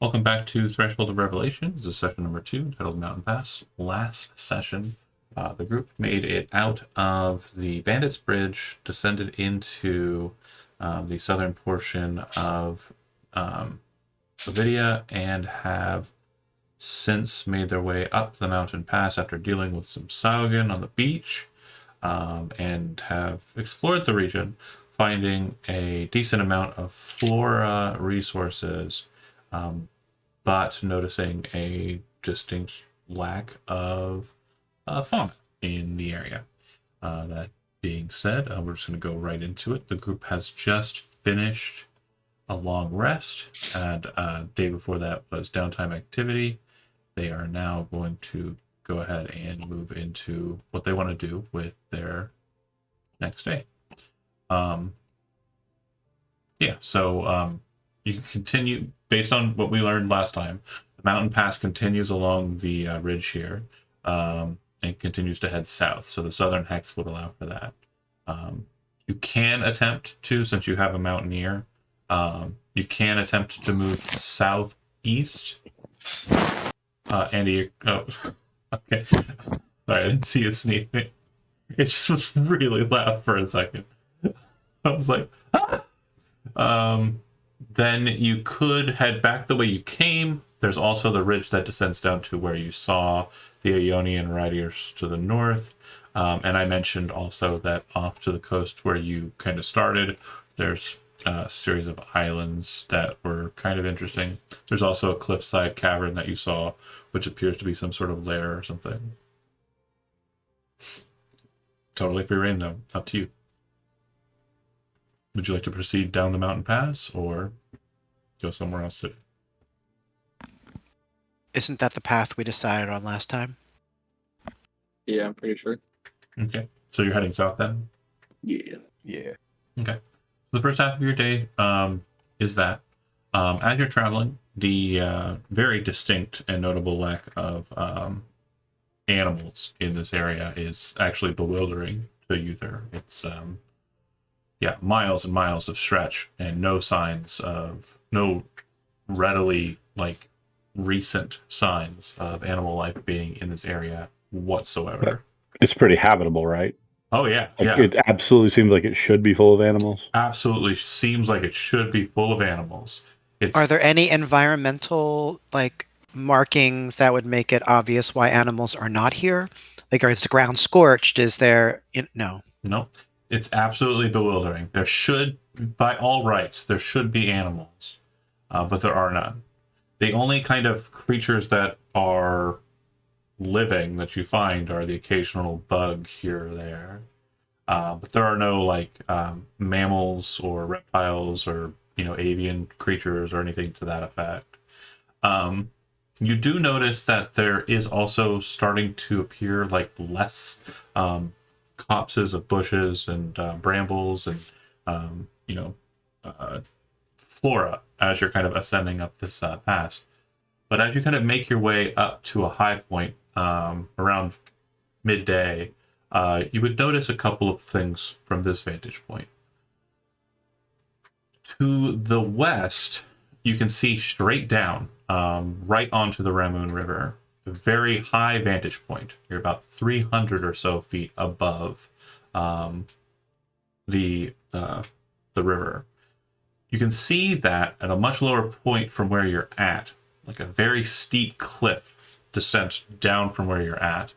Welcome back to Threshold of Revelation. This is session number 2, titled Mountain Pass. Last session, the group made it out of the Bandits Bridge, descended into the southern portion of Ovidia, and have since made their way up the mountain pass after dealing with some Saugen on the beach, and have explored the region, finding a decent amount of flora resources, but noticing a distinct lack of fauna in the area. That being said, we're just going to go right into it. The group has just finished a long rest, and day before that was downtime activity. They are now going to go ahead and move into what they want to do with their next day. So you can continue based on what we learned last time. The mountain pass continues along the ridge here, and continues to head south. So the southern hex would allow for that. You can attempt to, since you have a mountaineer, you can attempt to move southeast. Andy, oh, okay. Sorry, I didn't see you sneezing. It just was really loud for a second. I was like, ah! Then you could head back the way you came. There's also the ridge that descends down to where you saw the Ionian Riders to the north. And I mentioned also that off to the coast where you kind of started, there's a series of islands that were kind of interesting. There's also a cliffside cavern that you saw, which appears to be some sort of lair or something. Totally free reign, though. Up to you. Would you like to proceed down the mountain pass or go somewhere else today? Isn't that the path we decided on last time? Yeah, I'm pretty sure. Okay. So you're heading south then? Yeah. Yeah. Okay. The first half of your day is that. As you're traveling, the very distinct and notable lack of animals in this area is actually bewildering to Uther. It's miles and miles of stretch and no readily recent signs of animal life being in this area whatsoever. It's pretty habitable, right? Oh yeah, It absolutely seems like it should be full of animals. Absolutely seems like it should be full of animals. Are there any environmental markings that would make it obvious why animals are not here? Is the ground scorched? Is there no? No, it's absolutely bewildering. There should, by all rights, there should be animals, but there are none. The only kind of creatures that are living that you find are the occasional bug here or there. But there are no mammals or reptiles or avian creatures or anything to that effect. You do notice that there is also starting to appear less copses of bushes and brambles and flora as you're kind of ascending up this pass. But as you kind of make your way up to a high point around midday, you would notice a couple of things from this vantage point. To the west, you can see straight down, right onto the Ramoon River. A very high vantage point. You're about 300 or so feet above the river. You can see that at a much lower point from where you're at, like a very steep cliff descent down from where you're at.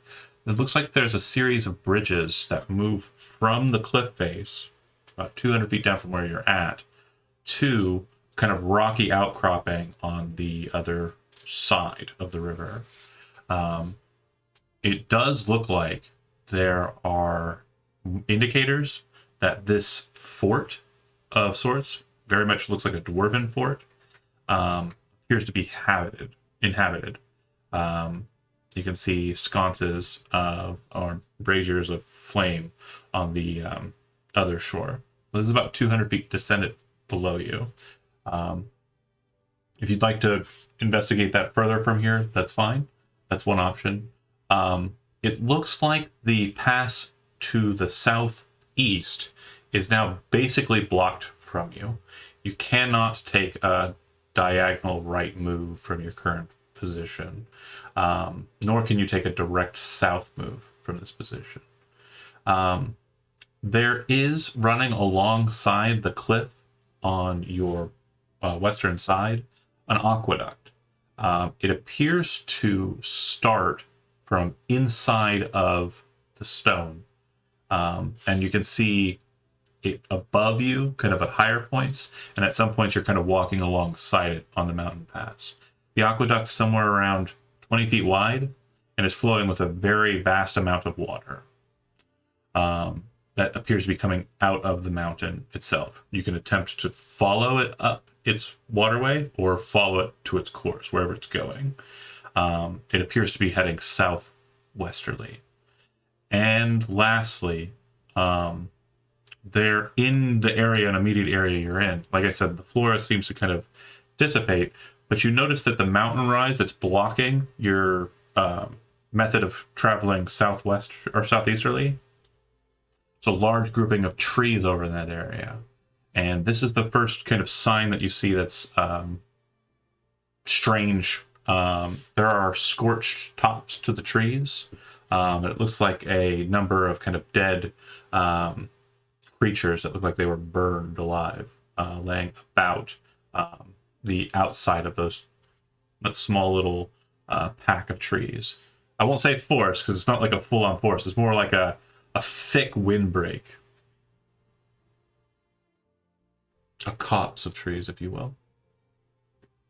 It looks like there's a series of bridges that move from the cliff face, about 200 feet down from where you're at, to kind of rocky outcropping on the other side of the river. It does look like there are indicators that this fort of sorts, very much looks like a dwarven fort, appears to be inhabited. You can see sconces or braziers of flame on the other shore. This is about 200 feet descended below you. If you'd like to investigate that further from here, that's fine. That's one option. It looks like the pass to the southeast is now basically blocked from you. You cannot take a diagonal right move from your current position, nor can you take a direct south move from this position. There is running alongside the cliff on your western side an aqueduct. It appears to start from inside of the stone, and you can see it above you, kind of at higher points, and at some points you're kind of walking alongside it on the mountain pass. The aqueduct's somewhere around 20 feet wide and is flowing with a very vast amount of water that appears to be coming out of the mountain itself. You can attempt to follow it up its waterway or follow it to its course, wherever it's going. It appears to be heading southwesterly. And lastly, they're in the area, an immediate area you're in. Like I said, the flora seems to kind of dissipate, but you notice that the mountain rise that's blocking your method of traveling southwest or southeasterly, it's a large grouping of trees over in that area. And this is the first kind of sign that you see that's strange. There are scorched tops to the trees. It looks like a number of kind of dead creatures that look like they were burned alive, laying about the outside of that small little pack of trees. I won't say forest because it's not like a full-on forest. It's more like a thick windbreak. A copse of trees, if you will.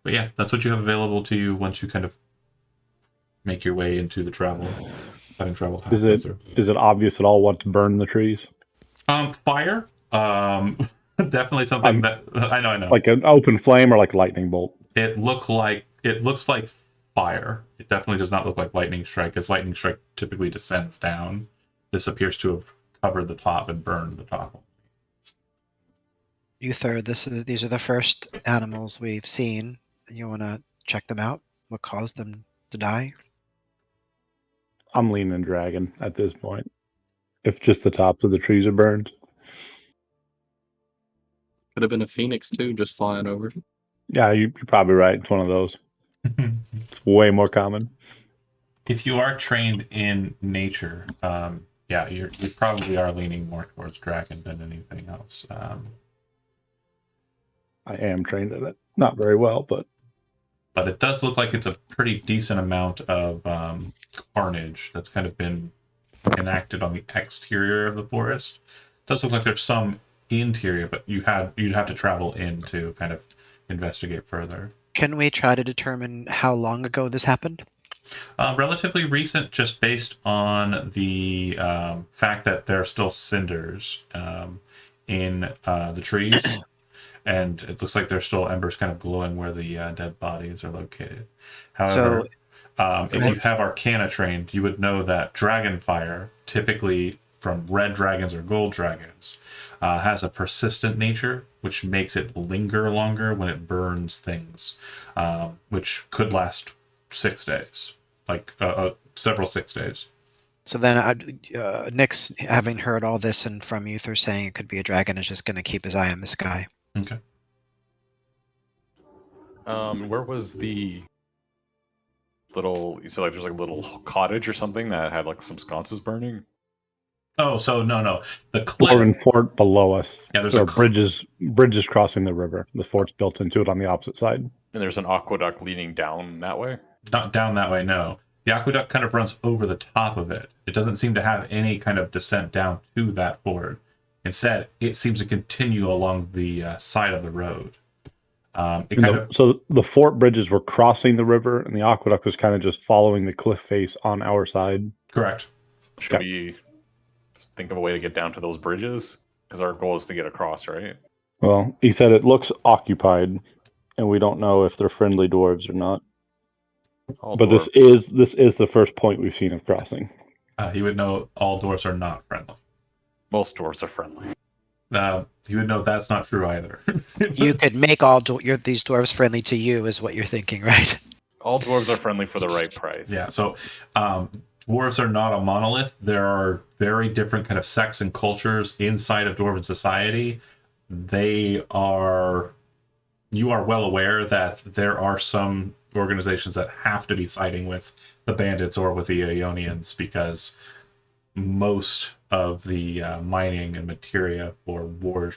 But yeah, that's what you have available to you once you kind of make your way into the travel, having traveled halfway through. Is it obvious at all what to burn the trees? Fire. Definitely something that I know. Like an open flame or like a lightning bolt? It looks like fire. It definitely does not look like lightning strike, as lightning strike typically descends down. This appears to have covered the top and burned the top. Uther, these are the first animals we've seen. You want to check them out? What caused them to die? I'm leaning dragon at this point. If just the tops of the trees are burned. Could have been a phoenix too, just flying over. Yeah, you're probably right. It's one of those. It's way more common. If you are trained in nature, yeah, you probably are leaning more towards dragon than anything else. I am trained in it. Not very well, but it does look like it's a pretty decent amount of carnage that's kind of been enacted on the exterior of the forest. It does look like there's some interior, but you'd have to travel in to kind of investigate further. Can we try to determine how long ago this happened? Relatively recent, just based on the fact that there are still cinders in the trees. And it looks like there's still embers kind of glowing where the dead bodies are located. However, if you have Arcana trained, you would know that dragon fire, typically from red dragons or gold dragons, has a persistent nature, which makes it linger longer when it burns things, which could last 6 days, like several 6 days. So then Nyx, having heard all this and from Uther saying it could be a dragon, is just going to keep his eye on this guy. Okay. Where was the little? You said like there's like a little cottage or something that had like some sconces burning. Oh, so no, the cliff. Dwarven fort below us. Yeah, there's there are bridges crossing the river. The fort's built into it on the opposite side. And there's an aqueduct leading down that way. Not down that way, no. The aqueduct kind of runs over the top of it. It doesn't seem to have any kind of descent down to that ford. Instead, it seems to continue along the side of the road. So the fort bridges were crossing the river, and the aqueduct was kind of just following the cliff face on our side. Correct. Should we just think of a way to get down to those bridges? Because our goal is to get across, right? Well, he said it looks occupied, and we don't know if they're friendly dwarves or not. But this is the first point we've seen of crossing. He would know all dwarves are not friendly. Most dwarves are friendly. He would know that's not true either. You could make these dwarves friendly to you, is what you're thinking, right? All dwarves are friendly for the right price. Yeah, so dwarves are not a monolith. There are very different kind of sects and cultures inside of dwarven society. They are you are well aware that there are some organizations that have to be siding with the bandits or with the Ionians because most of the mining and materia for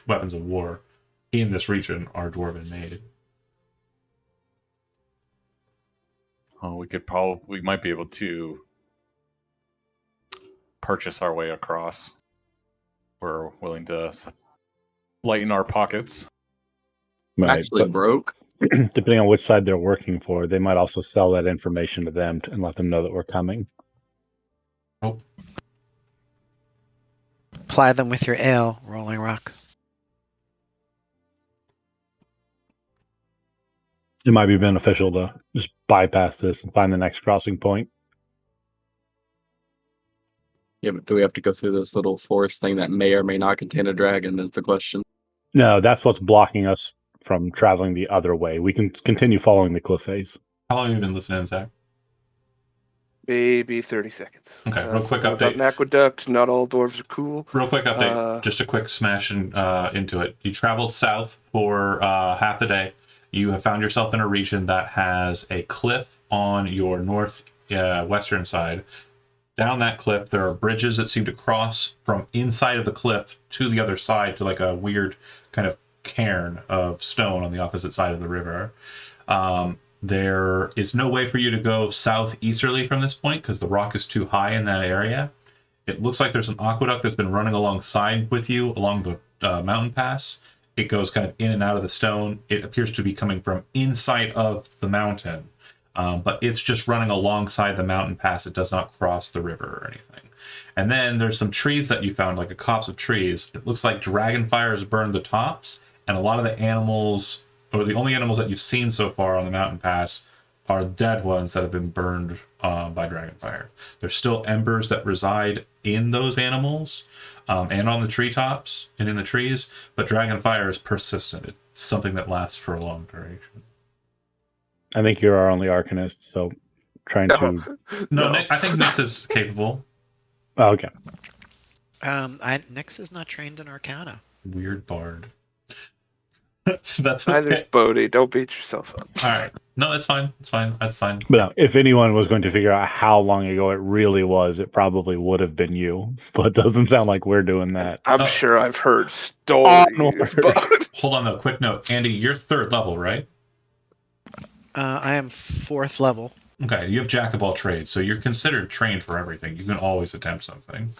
weapons of war in this region are dwarven made. Oh, we might be able to purchase our way across. We're willing to lighten our pockets. Right, Actually but broke. depending on which side they're working for, they might also sell that information to them and let them know that we're coming. Oh, Ply them with your ale, Rolling Rock. It might be beneficial to just bypass this and find the next crossing point. Yeah, but do we have to go through this little forest thing that may or may not contain a dragon? Is the question. No, that's what's blocking us from traveling the other way. We can continue following the cliff face. how long have you been listening, Zach? Maybe 30 seconds. Okay, real quick something about update. an aqueduct. Not all dwarves are cool. Real quick update, just a quick smash into it. You traveled south for half a day. You have found yourself in a region that has a cliff on your western side. Down that cliff, there are bridges that seem to cross from inside of the cliff to the other side to like a weird kind of cairn of stone on the opposite side of the river. There is no way for you to go southeasterly from this point because the rock is too high in that area. It looks like there's an aqueduct that's been running alongside with you along the mountain pass. It goes kind of in and out of the stone. It appears to be coming from inside of the mountain, but it's just running alongside the mountain pass. It does not cross the river or anything. And then there's some trees that you found, like a copse of trees. It looks like dragonfire has burned the tops, and a lot of the animals, or the only animals that you've seen so far on the mountain pass, are dead ones that have been burned by dragonfire. There's still embers that reside in those animals and on the treetops and in the trees, but dragonfire is persistent. It's something that lasts for a long duration. I think you're our only Arcanist, so trying to... No, Nick, I think Nix is capable. Oh, okay. Nyx is not trained in Arcana. Weird bard. That's Neither's okay. Bodhi. Don't beat yourself up. All right. No, that's fine. That's fine. That's fine. But no, if anyone was going to figure out how long ago it really was, it probably would have been you. But it doesn't sound like we're doing that. I'm Oh. sure I've heard stories, but Hold on, though. Quick note. Andy, you're 3rd level, right? I am 4th level. Okay, you have Jack of all trades, so you're considered trained for everything. You can always attempt something.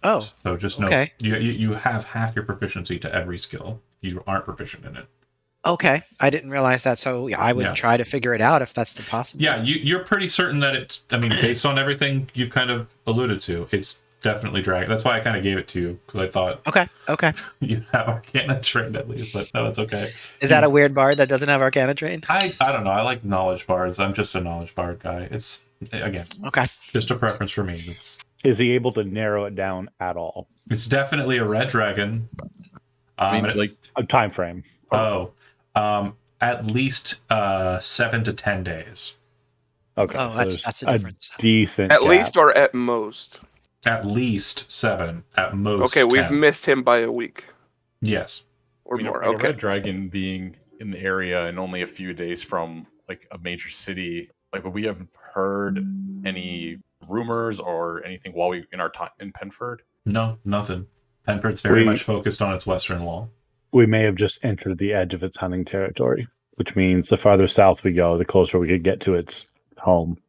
Oh, So just know okay. you have half your proficiency to every skill. You aren't proficient in it. Okay. I didn't realize that, so yeah, I would Yeah. try to figure it out if that's the possibility. Yeah, you're pretty certain that it's, I mean, based on everything you've kind of alluded to, it's definitely dragon. That's why I kind of gave it to you, because I thought Okay. you have Arcana trained at least, but no, it's okay. Is that a weird bard that doesn't have Arcana trained? I don't know. I like knowledge bards. I'm just a knowledge bard guy. It's, again, Okay. just a preference for me. Is he able to narrow it down at all? It's definitely a red dragon. I mean, And it- like, A time frame. at least 7 to 10 days. Okay. Oh, so that's there's a difference. decent at gap. least or at most. At least 7. At most. Okay, we've 10. missed him by a week Yes. or You know, more. like Okay. a red dragon being in the area and only a few days from like a major city, like we haven't heard any rumors or anything while we in our time in Penford. No, nothing. Penford's very We- much focused on its western wall. We may have just entered the edge of its hunting territory, which means the farther south we go, the closer we could get to its home.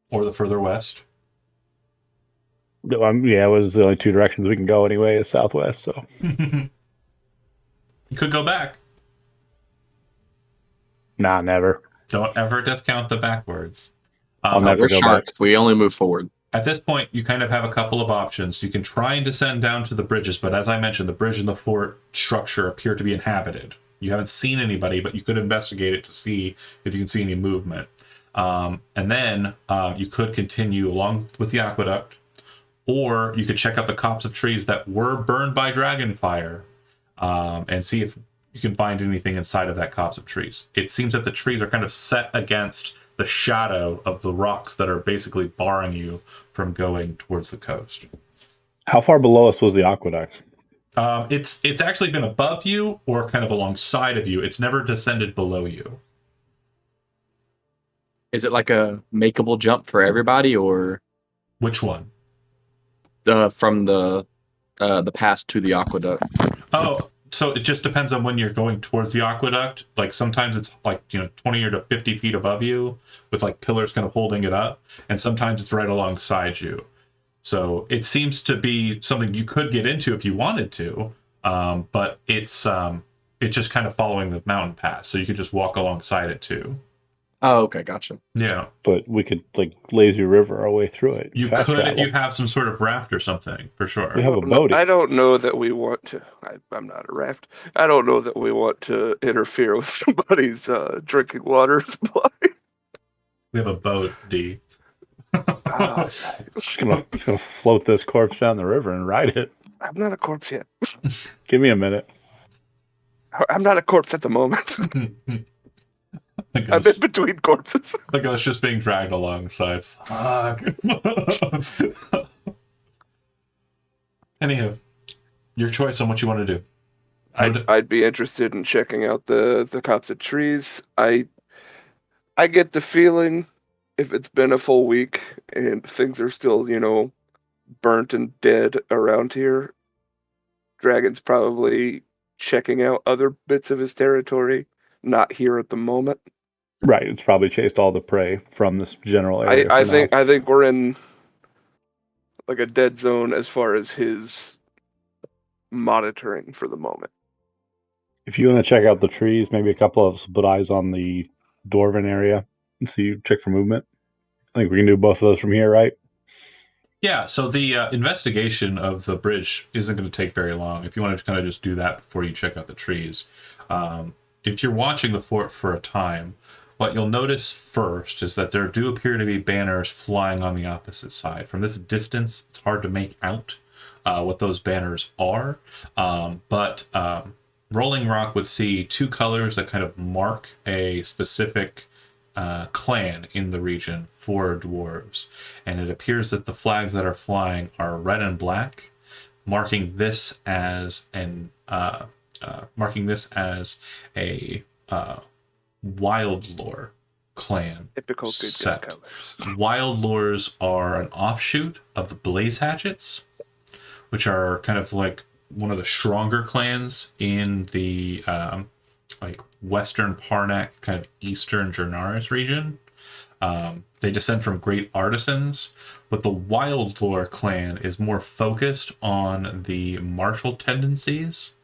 Or the further west. Yeah, it was the only 2 directions we can go anyway, is southwest. So You could go back. nah, never. Don't ever discount the backwards. I'll never we're go sharks. We only move forward. At this point, you kind of have a couple of options. You can try and descend down to the bridges, but as I mentioned, the bridge and the fort structure appear to be inhabited. You haven't seen anybody, but you could investigate it to see if you can see any movement. And then you could continue along with the aqueduct, or you could check out the copse of trees that were burned by dragonfire and see if you can find anything inside of that copse of trees. It seems that the trees are kind of set against the shadow of the rocks that are basically barring you from going towards the coast. How far below us was the aqueduct? It's actually been above you or kind of alongside of you. It's never descended below you. Is it like a makeable jump for everybody, or Which one? from the pass to the aqueduct? Oh, so it just depends on when you're going towards the aqueduct. Like sometimes it's like 20 or to 50 feet above you, with like pillars kind of holding it up, and sometimes it's right alongside you. So it seems to be something you could get into if you wanted to, but it's just kind of following the mountain pass, so you could just walk alongside it too. Oh, okay, gotcha. Yeah, But we could like lazy river our way through it. you fast could travel. if you have some sort of raft or something, for sure. We have a boat. I don't know that we want to. I'm not a raft. I don't know that we want to interfere with somebody's drinking water supply. We have a boat, D. Just gonna float this corpse down the river and ride it. I'm not a corpse yet. Give me a minute. I'm not a corpse at the moment. The I'm ghost, in between corpses. the ghost just being dragged alongside. Fuck. Anywho, your choice on what you want to do. I'd be interested in checking out the copse of trees. I get the feeling if it's been a full week and things are still, burnt and dead around here, Dragon's probably checking out other bits of his territory, not here at the moment. Right, it's probably chased all the prey from this general area. I for think now. I think we're in like a dead zone as far as his monitoring for the moment. If you want to check out the trees, maybe a couple of us put eyes on the dwarven area and see check for movement. I think we can do both of those from here, right? Yeah, so the investigation of the bridge isn't going to take very long. If you want to kind of just do that before you check out the trees. If you're watching the fort for a time, what you'll notice first is that there do appear to be banners flying on the opposite side. From this distance, it's hard to make out what those banners are, but Rolling Rock would see two colors that kind of mark a specific clan in the region for dwarves, and it appears that the flags that are flying are red and black, marking this as a wild lore clan. Typical good guy set. colors. Wild lores are an offshoot of the Blaze Hatchets, which are kind of like one of the stronger clans in the like Western Parnak, kind of Eastern Jernaris region. They descend from great artisans, but the Wild Lore clan is more focused on the martial tendencies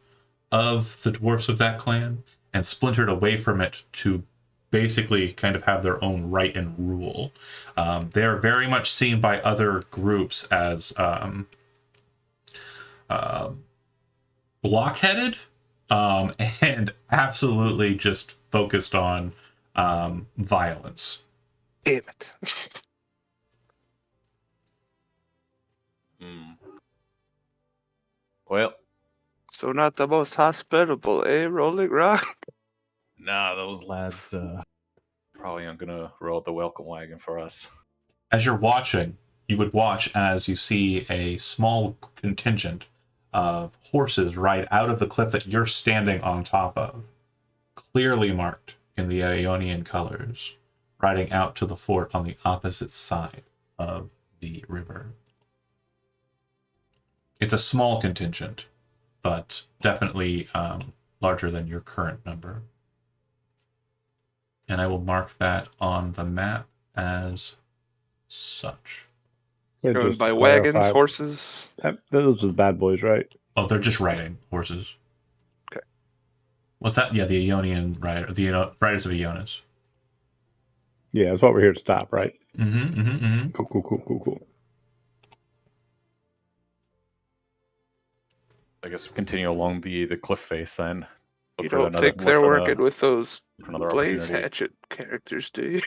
of the dwarfs of that clan and splintered away from it to basically kind of have their own right and rule. They are very much seen by other groups as blockheaded and absolutely just focused on violence. Damn it. Well, So not the most hospitable, eh, Rolling Rock? nah, those lads probably aren't gonna roll out the welcome wagon for us. As you're watching, you would watch as you see a small contingent of horses ride out of the cliff that you're standing on top of, clearly marked in the Ionian colors, riding out to the fort on the opposite side of the river. It's a small contingent, but definitely larger than your current number. And I will mark that on the map as such. Going Just by to wagons, clarify, horses. those are the bad boys, right? Oh, they're just riding horses. Okay. What's that? Yeah, the Ionian rider, the riders of Ionis. Yeah, that's what we're here to stop, right? Mm-hmm. Cool. I guess we continue along the cliff face then. You for don't another- think they're look for working with those for another Blaze opportunity. Hatchet characters, do you?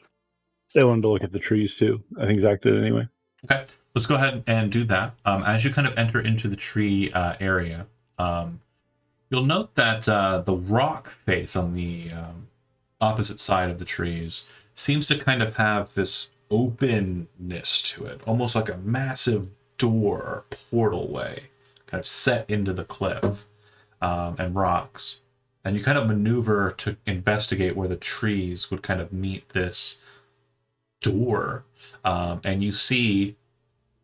They wanted to look at the trees too. I think Zach did anyway. Okay, let's go ahead and do that. As you kind of enter into the tree area, you'll note that the rock face on the opposite side of the trees seems to kind of have this openness to it, almost like a massive door or portal way kind of set into the cliff and rocks. And you kind of maneuver to investigate where the trees would kind of meet this door. And you see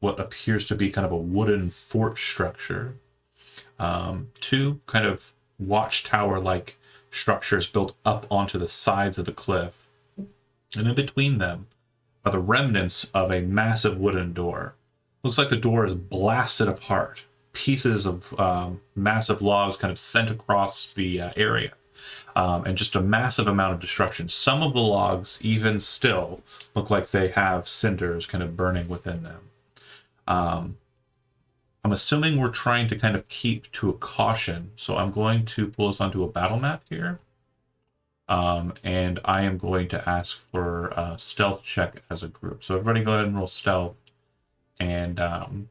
what appears to be kind of a wooden fort structure. Two kind of watchtower-like structures built up onto the sides of the cliff. And in between them are the remnants of a massive wooden door. Looks like the door is blasted apart. Pieces of massive logs kind of sent across the area. And just a massive amount of destruction. Some of the logs, even still, look like they have cinders kind of burning within them. I'm assuming we're trying to kind of keep to a caution, so I'm going to pull us onto a battle map here. And I am going to ask for a stealth check as a group. So everybody go ahead and roll stealth. And I'll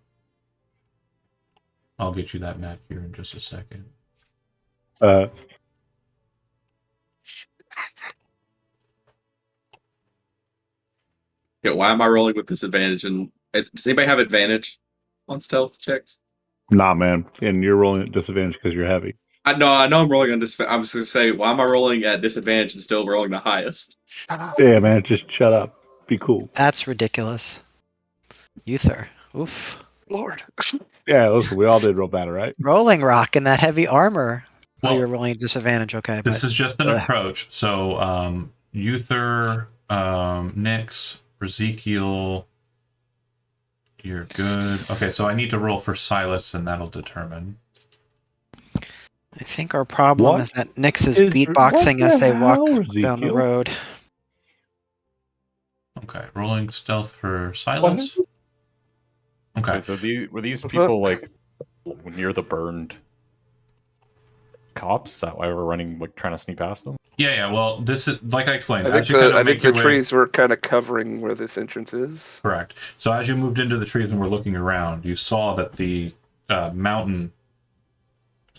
get you that map here in just a second. Yeah, why am I rolling with disadvantage? And does anybody have advantage on stealth checks? Nah, man. And you're rolling at disadvantage because you're heavy. I know I'm rolling on this. I was going to say, why am I rolling at disadvantage and still rolling the highest? Yeah, man. Just shut up. Be cool. That's ridiculous. Uther. Oof. Lord. Yeah, listen, we all did roll better, right? Rolling Rock in that heavy armor. Well, you're rolling at disadvantage, okay. This is just an approach. So Uther, Nyx, Ezekiel, you're good. Okay, so I need to roll for Silas, and that'll determine. I think our problem What is that Nyx is is- beatboxing what as the they walk hell, down the Ezekiel? road. Okay, rolling stealth for Silas. Okay, Wait, so were these people like near the burned cops? Is that why we're running, like trying to sneak past them? yeah. Well, this is like I explained. I as think you kind of the make your way, trees were kind of covering where this entrance is. correct. So as you moved into the trees and were looking around, you saw that the mountain,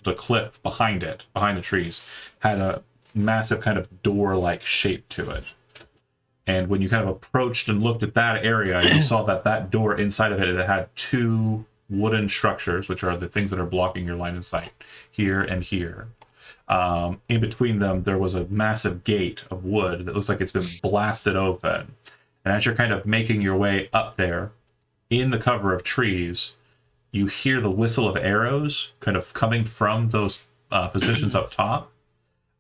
the cliff behind it, behind the trees, had a massive kind of door-like shape to it. And when you kind of approached and looked at that area, you saw that that door inside of it, it had two wooden structures, which are the things that are blocking your line of sight, here and here. In between them, there was a massive gate of wood that looks like it's been blasted open. And as you're kind of making your way up there, in the cover of trees, you hear the whistle of arrows kind of coming from those positions up top.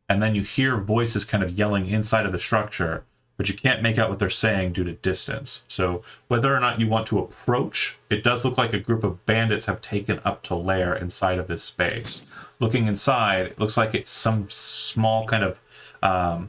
And then you hear voices kind of yelling inside of the structure, but you can't make out what they're saying due to distance. So whether or not you want to approach, it does look like a group of bandits have taken up to lair inside of this space. Looking inside, it looks like it's some small kind of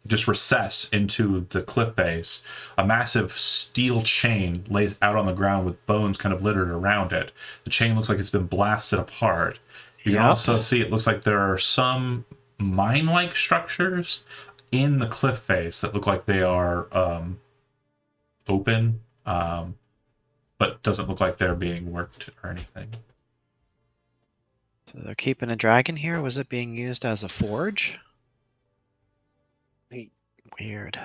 just recess into the cliff face. A massive steel chain lays out on the ground with bones kind of littered around it. The chain looks like it's been blasted apart. You can also see it looks like there are some mine-like structures in the cliff face that look like they are open, but doesn't look like they're being worked or anything. So they're keeping a dragon here? Was it being used as a forge? Weird.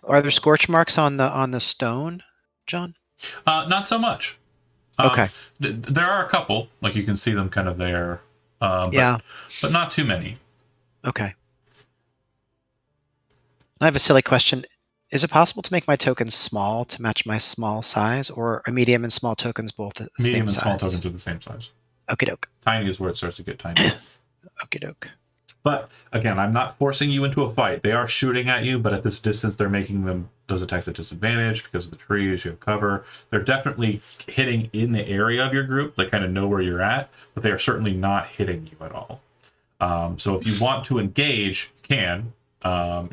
Are there scorch marks on the stone, John? Not so much. Okay. There are a couple, like you can see them kind of there, Yeah. but not too many. Okay. I have a silly question. Is it possible to make my tokens small to match my small size, or are medium and small tokens both the Medium same and small size? tokens are the same size. Okie doke. Tiny is where it starts to get tiny. Okie doke. But again, I'm not forcing you into a fight. They are shooting at you, but at this distance, they're making them those attacks at disadvantage because of the trees. You have cover. They're definitely hitting in the area of your group. They kind of know where you're at, but they are certainly not hitting you at all. So if you want to engage, you can.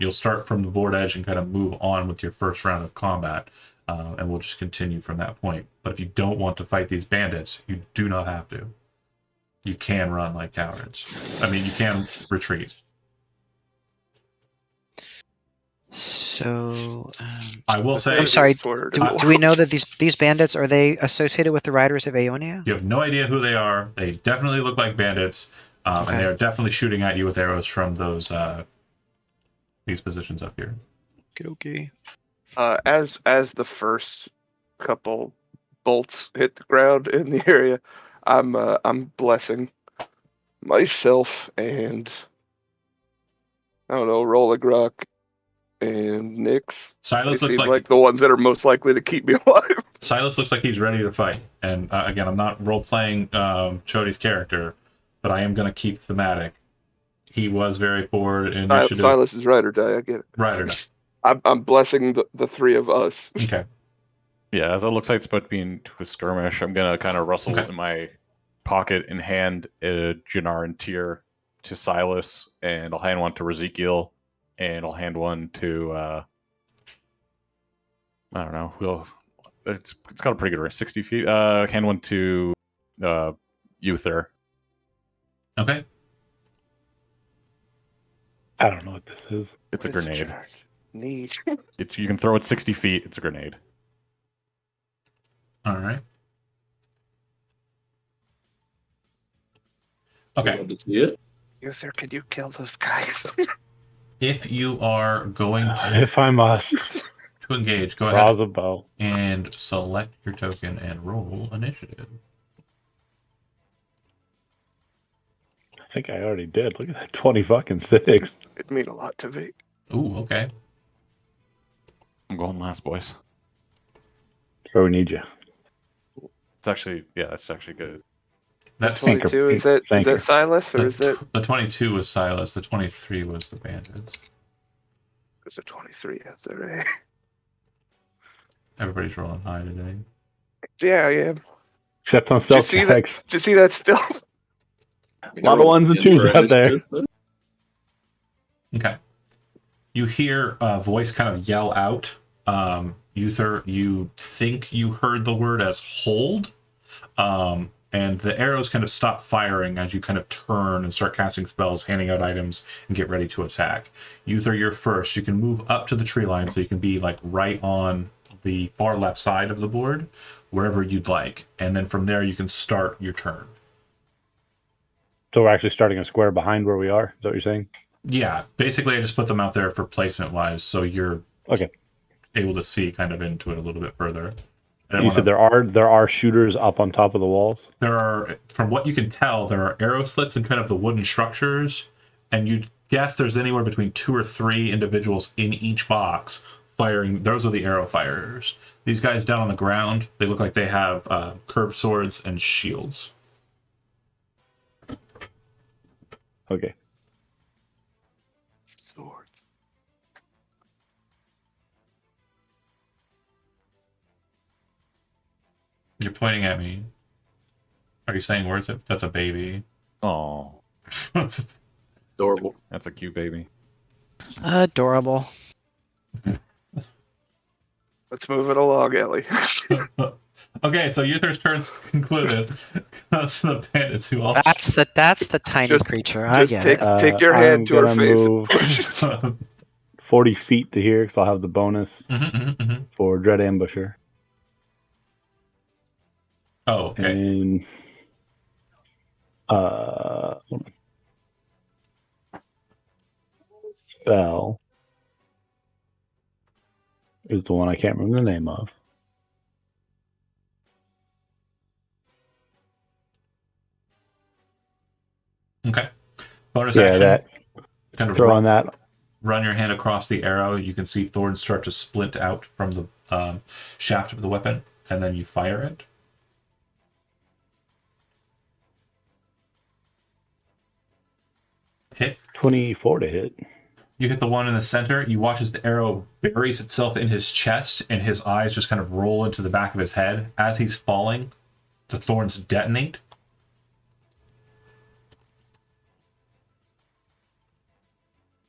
You'll start from the board edge and kind of move on with your first round of combat, and we'll just continue from that point. But if you don't want to fight these bandits, you do not have to. You can run like cowards. I mean, you can retreat. So, I will say, I'm sorry. For- do we know that these bandits, are they associated with the Riders of Aeonia? you have no idea who they are. They definitely look like bandits, Okay. and they are definitely shooting at you with arrows from those these positions up here. Okay. As the first couple bolts hit the ground in the area, I'm blessing myself and I don't know, Rolagrok and Nyx. They Silas looks seem like like the ones that are most likely to keep me alive. Silas looks like he's ready to fight. And again, I'm not role playing Chody's character, but I am going to keep thematic. He was very forward in initiative. Silas is ride or die. I get it. Right or not? I'm blessing the three of us. Okay. Yeah, as it looks like it's about to be into a skirmish, I'm gonna kind of rustle Okay. in my pocket and hand a Jannar and Tyr to Silas, and I'll hand one to Ezekiel, and I'll hand one to I don't know who else. It's got a pretty good range, 60 feet. Hand one to Uther. Okay. I don't know what this is. It's a What is grenade. charge? Need. You can throw it 60 feet. It's a grenade. All right. You Okay. want to see it? Uther, can you kill those guys? If you are going If I must, to engage, go ahead draws a bow. and select your token and roll initiative. I think I already did. Look at that 20 fucking 6. It'd mean a lot to me. Ooh, okay. I'm going last, boys. Where we need you. It's actually, yeah, that's actually good. That's Thank 22, is that Silas, or is that... the 22 was Silas. The 23 was the bandits. There's a 23 out there, eh? Everybody's rolling high today. Yeah, I am. Except on stealth see that? checks. Did you see that still? A lot of ones and twos out there. Okay. You hear a voice kind of yell out. Uther, you think you heard the word as hold. And the arrows kind of stop firing as you kind of turn and start casting spells, handing out items, and get ready to attack. Uther, you're first. You can move up to the tree line so you can be like right on the far left side of the board, wherever you'd like. And then from there, you can start your turn. So we're actually starting a square behind where we are. Is that what you're saying? Yeah, basically, I just put them out there for placement wise, so you're Okay. able to see kind of into it a little bit further. You said there are shooters up on top of the walls. There are, from what you can tell, there are arrow slits in kind of the wooden structures, and you guess there's anywhere between 2 or 3 individuals in each box firing. Those are the arrow firers. These guys down on the ground, they look like they have curved swords and shields. Okay. Sword. You're pointing at me. Are you saying words? That's a baby. Oh, Adorable. that's a cute baby. Adorable. Let's move it along, Ellie. Okay, so Uther's turn's concluded. Goes to the bandits who all That's the tiny Just- creature. I Just get it. take your hand I'm to her gonna face and move push. 40 feet to here because I'll have the bonus for Dread Ambusher. Oh, okay. And hold on. Spell is the one I can't remember the name of. Okay. Bonus Yeah, action. that Kind of throw on that. run your hand across the arrow. You can see thorns start to splint out from the shaft of the weapon, and then you fire it. Hit. 24 to hit. You hit the one in the center. You watch as the arrow buries itself in his chest, and his eyes just kind of roll into the back of his head. As he's falling, the thorns detonate.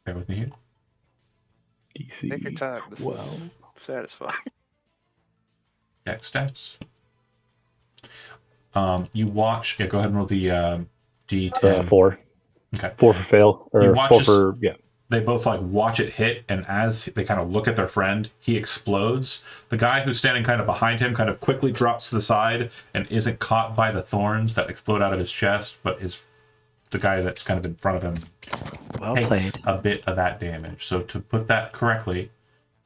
Bear with me here. DC Take your time. This is 12. satisfying. Dex. You watch. Yeah, go ahead and roll the D10. 4. Okay. 4 for fail. You Or watch 4 this- for, yeah. They both like watch it hit, and as they kind of look at their friend, he explodes. The guy who's standing kind of behind him kind of quickly drops to the side and isn't caught by the thorns that explode out of his chest, but the guy that's kind of in front of him Well takes played. a bit of that damage. So to put that correctly,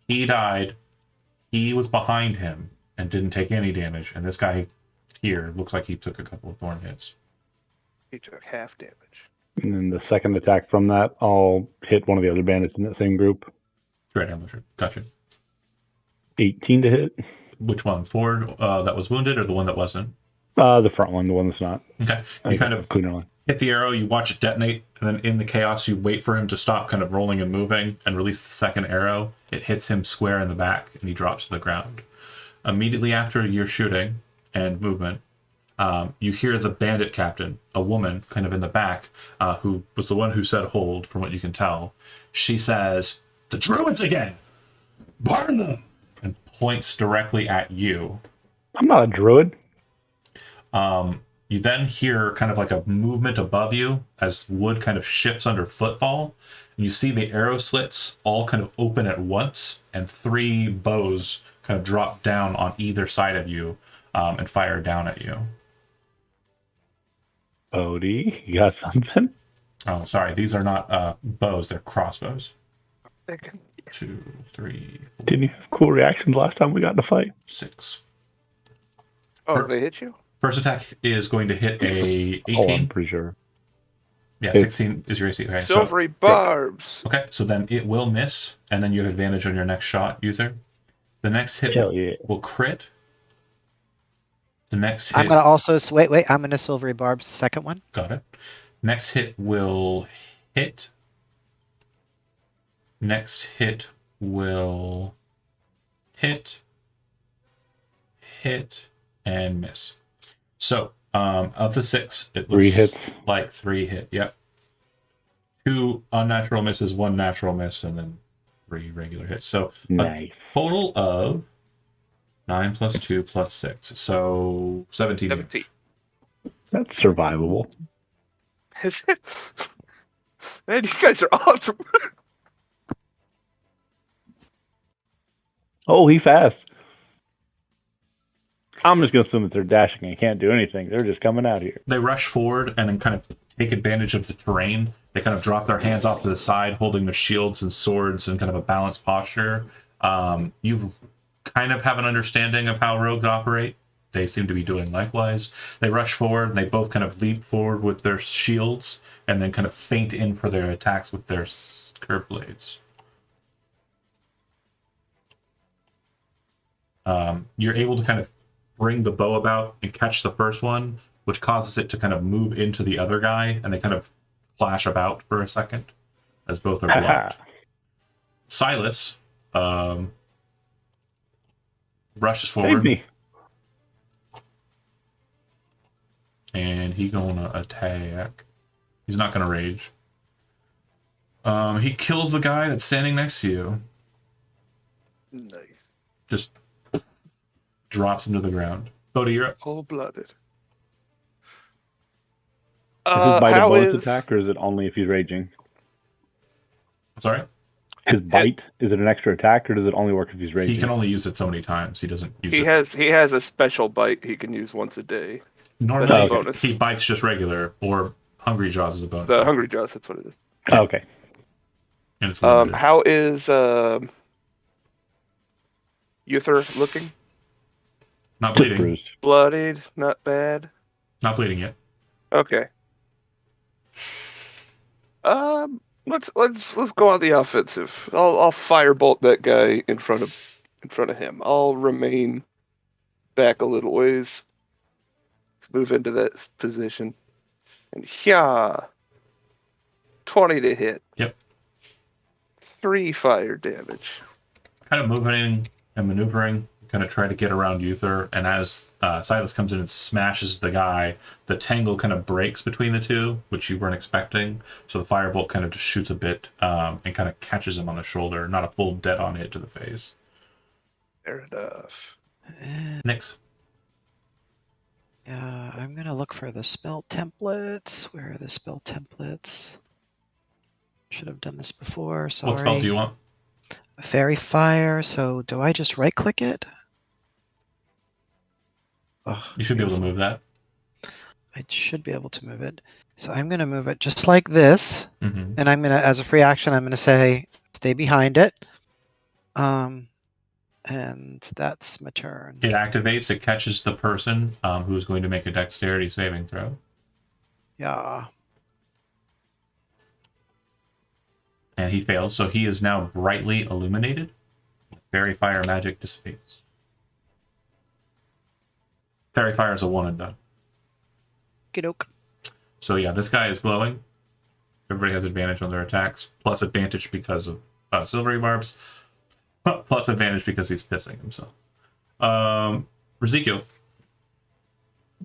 he died. He was behind him. and didn't take any damage. And this guy here looks like he took a couple of thorn hits. He took half damage. And then the second attack from that, I'll hit one of the other bandits in that same group. Dread Ambusher. Gotcha. 18 to hit. Which one? Ford that was wounded, or the one that wasn't? The front one, the one that's not. Okay. You kind of cleaner line. hit the arrow, you watch it detonate, and then in the chaos, you wait for him to stop kind of rolling and moving and release the second arrow. It hits him square in the back, and he drops to the ground. Immediately after your shooting and movement, you hear the bandit captain, a woman kind of in the back, who was the one who said hold, from what you can tell. She says, "The druids again! Burn them!" and points directly at you. I'm not a druid. You then hear kind of like a movement above you as wood kind of shifts under footfall. You see the arrow slits all kind of open at once, and 3 bows kind of drop down on either side of you and fire down at you. Bodhi, you got something? Oh, sorry. These are not bows. They're crossbows. Thinking. 2, 3, 4, Didn't you have cool reactions last time we got in a fight? 6. Oh, they hit you? First attack is going to hit a 18. Oh, I'm pretty sure. Yeah, 16 is your AC. Okay, Silvery barbs. Okay, so then it will miss, and then you have advantage on your next shot, Uther. The next hit Hell yeah. will crit. The next hit... I'm gonna also wait. I'm gonna silvery barbs the second one. Got it. Next hit will hit. Next hit will hit, and miss. So, of the 6, it looks 3 hits. like 3 hit. Yep. 2 unnatural misses, 1 natural miss, and then 3 regular hits. So, Nice. a total of 9 plus 2 plus 6. So, 17. 17. That's survivable. Is it? Man, you guys are awesome. Oh, he fast. I'm just going to assume that they're dashing and can't do anything. They're just coming out here. They rush forward and then kind of take advantage of the terrain. They kind of drop their hands off to the side, holding their shields and swords in kind of a balanced posture. You kind of have an understanding of how rogues operate. They seem to be doing likewise. They rush forward, and they both kind of leap forward with their shields and then kind of feint in for their attacks with their curved blades. You're able to kind of bring the bow about and catch the first one, which causes it to kind of move into the other guy, and they kind of flash about for a second as both are blocked. Silas rushes Save forward, me. and he's gonna attack. He's not gonna rage. He kills the guy that's standing next to you. Nice. Just drops him to the ground. Bodhi, you're up. Cold-blooded. Is his bite a how bonus is- attack, or is it only if he's raging? Sorry? His bite, is it an extra attack, or does it only work if he's raging? He can only use it so many times. He doesn't use He it. has a special bite he can use once a day. Normally, That's a bonus. he bites just regular, or Hungry Jaws is a bonus. The Hungry Jaws, that's what it is. Oh, okay. And it's limited. How is Uther looking? Not Just bleeding. bruised. Bloodied, not bad. Not bleeding yet. Okay. Let's go on the offensive. I'll firebolt that guy in front of him. I'll remain back a little ways. Move into that position. And 20 to hit. Yep. 3 fire damage. Kind of moving and maneuvering, kind of try to get around Uther. And as Silas comes in and smashes the guy, the tangle kind of breaks between the two, which you weren't expecting. So the firebolt kind of just shoots a bit and kind of catches him on the shoulder. Not a full dead-on hit to the face. Fair enough. Nix. Yeah, I'm gonna look for the spell templates. Where are the spell templates? Should have done this before. Sorry. What spell do you want? Fairy Fire. So do I just right click it? Oh, You should be able to move that. I should be able to move it. So I'm gonna move it just like this, Mm-hmm. and I'm gonna, as a free action, I'm gonna say stay behind it. And And that's my turn. It activates. It catches the person who is going to make a dexterity saving throw. Yeah. And he fails, so he is now brightly illuminated. Fairy fire magic dissipates. Fairy fire is a one and done. Okey-doke. So yeah, this guy is glowing. Everybody has advantage on their attacks, plus advantage because of silvery barbs, plus advantage because he's pissing himself. Ezekiel.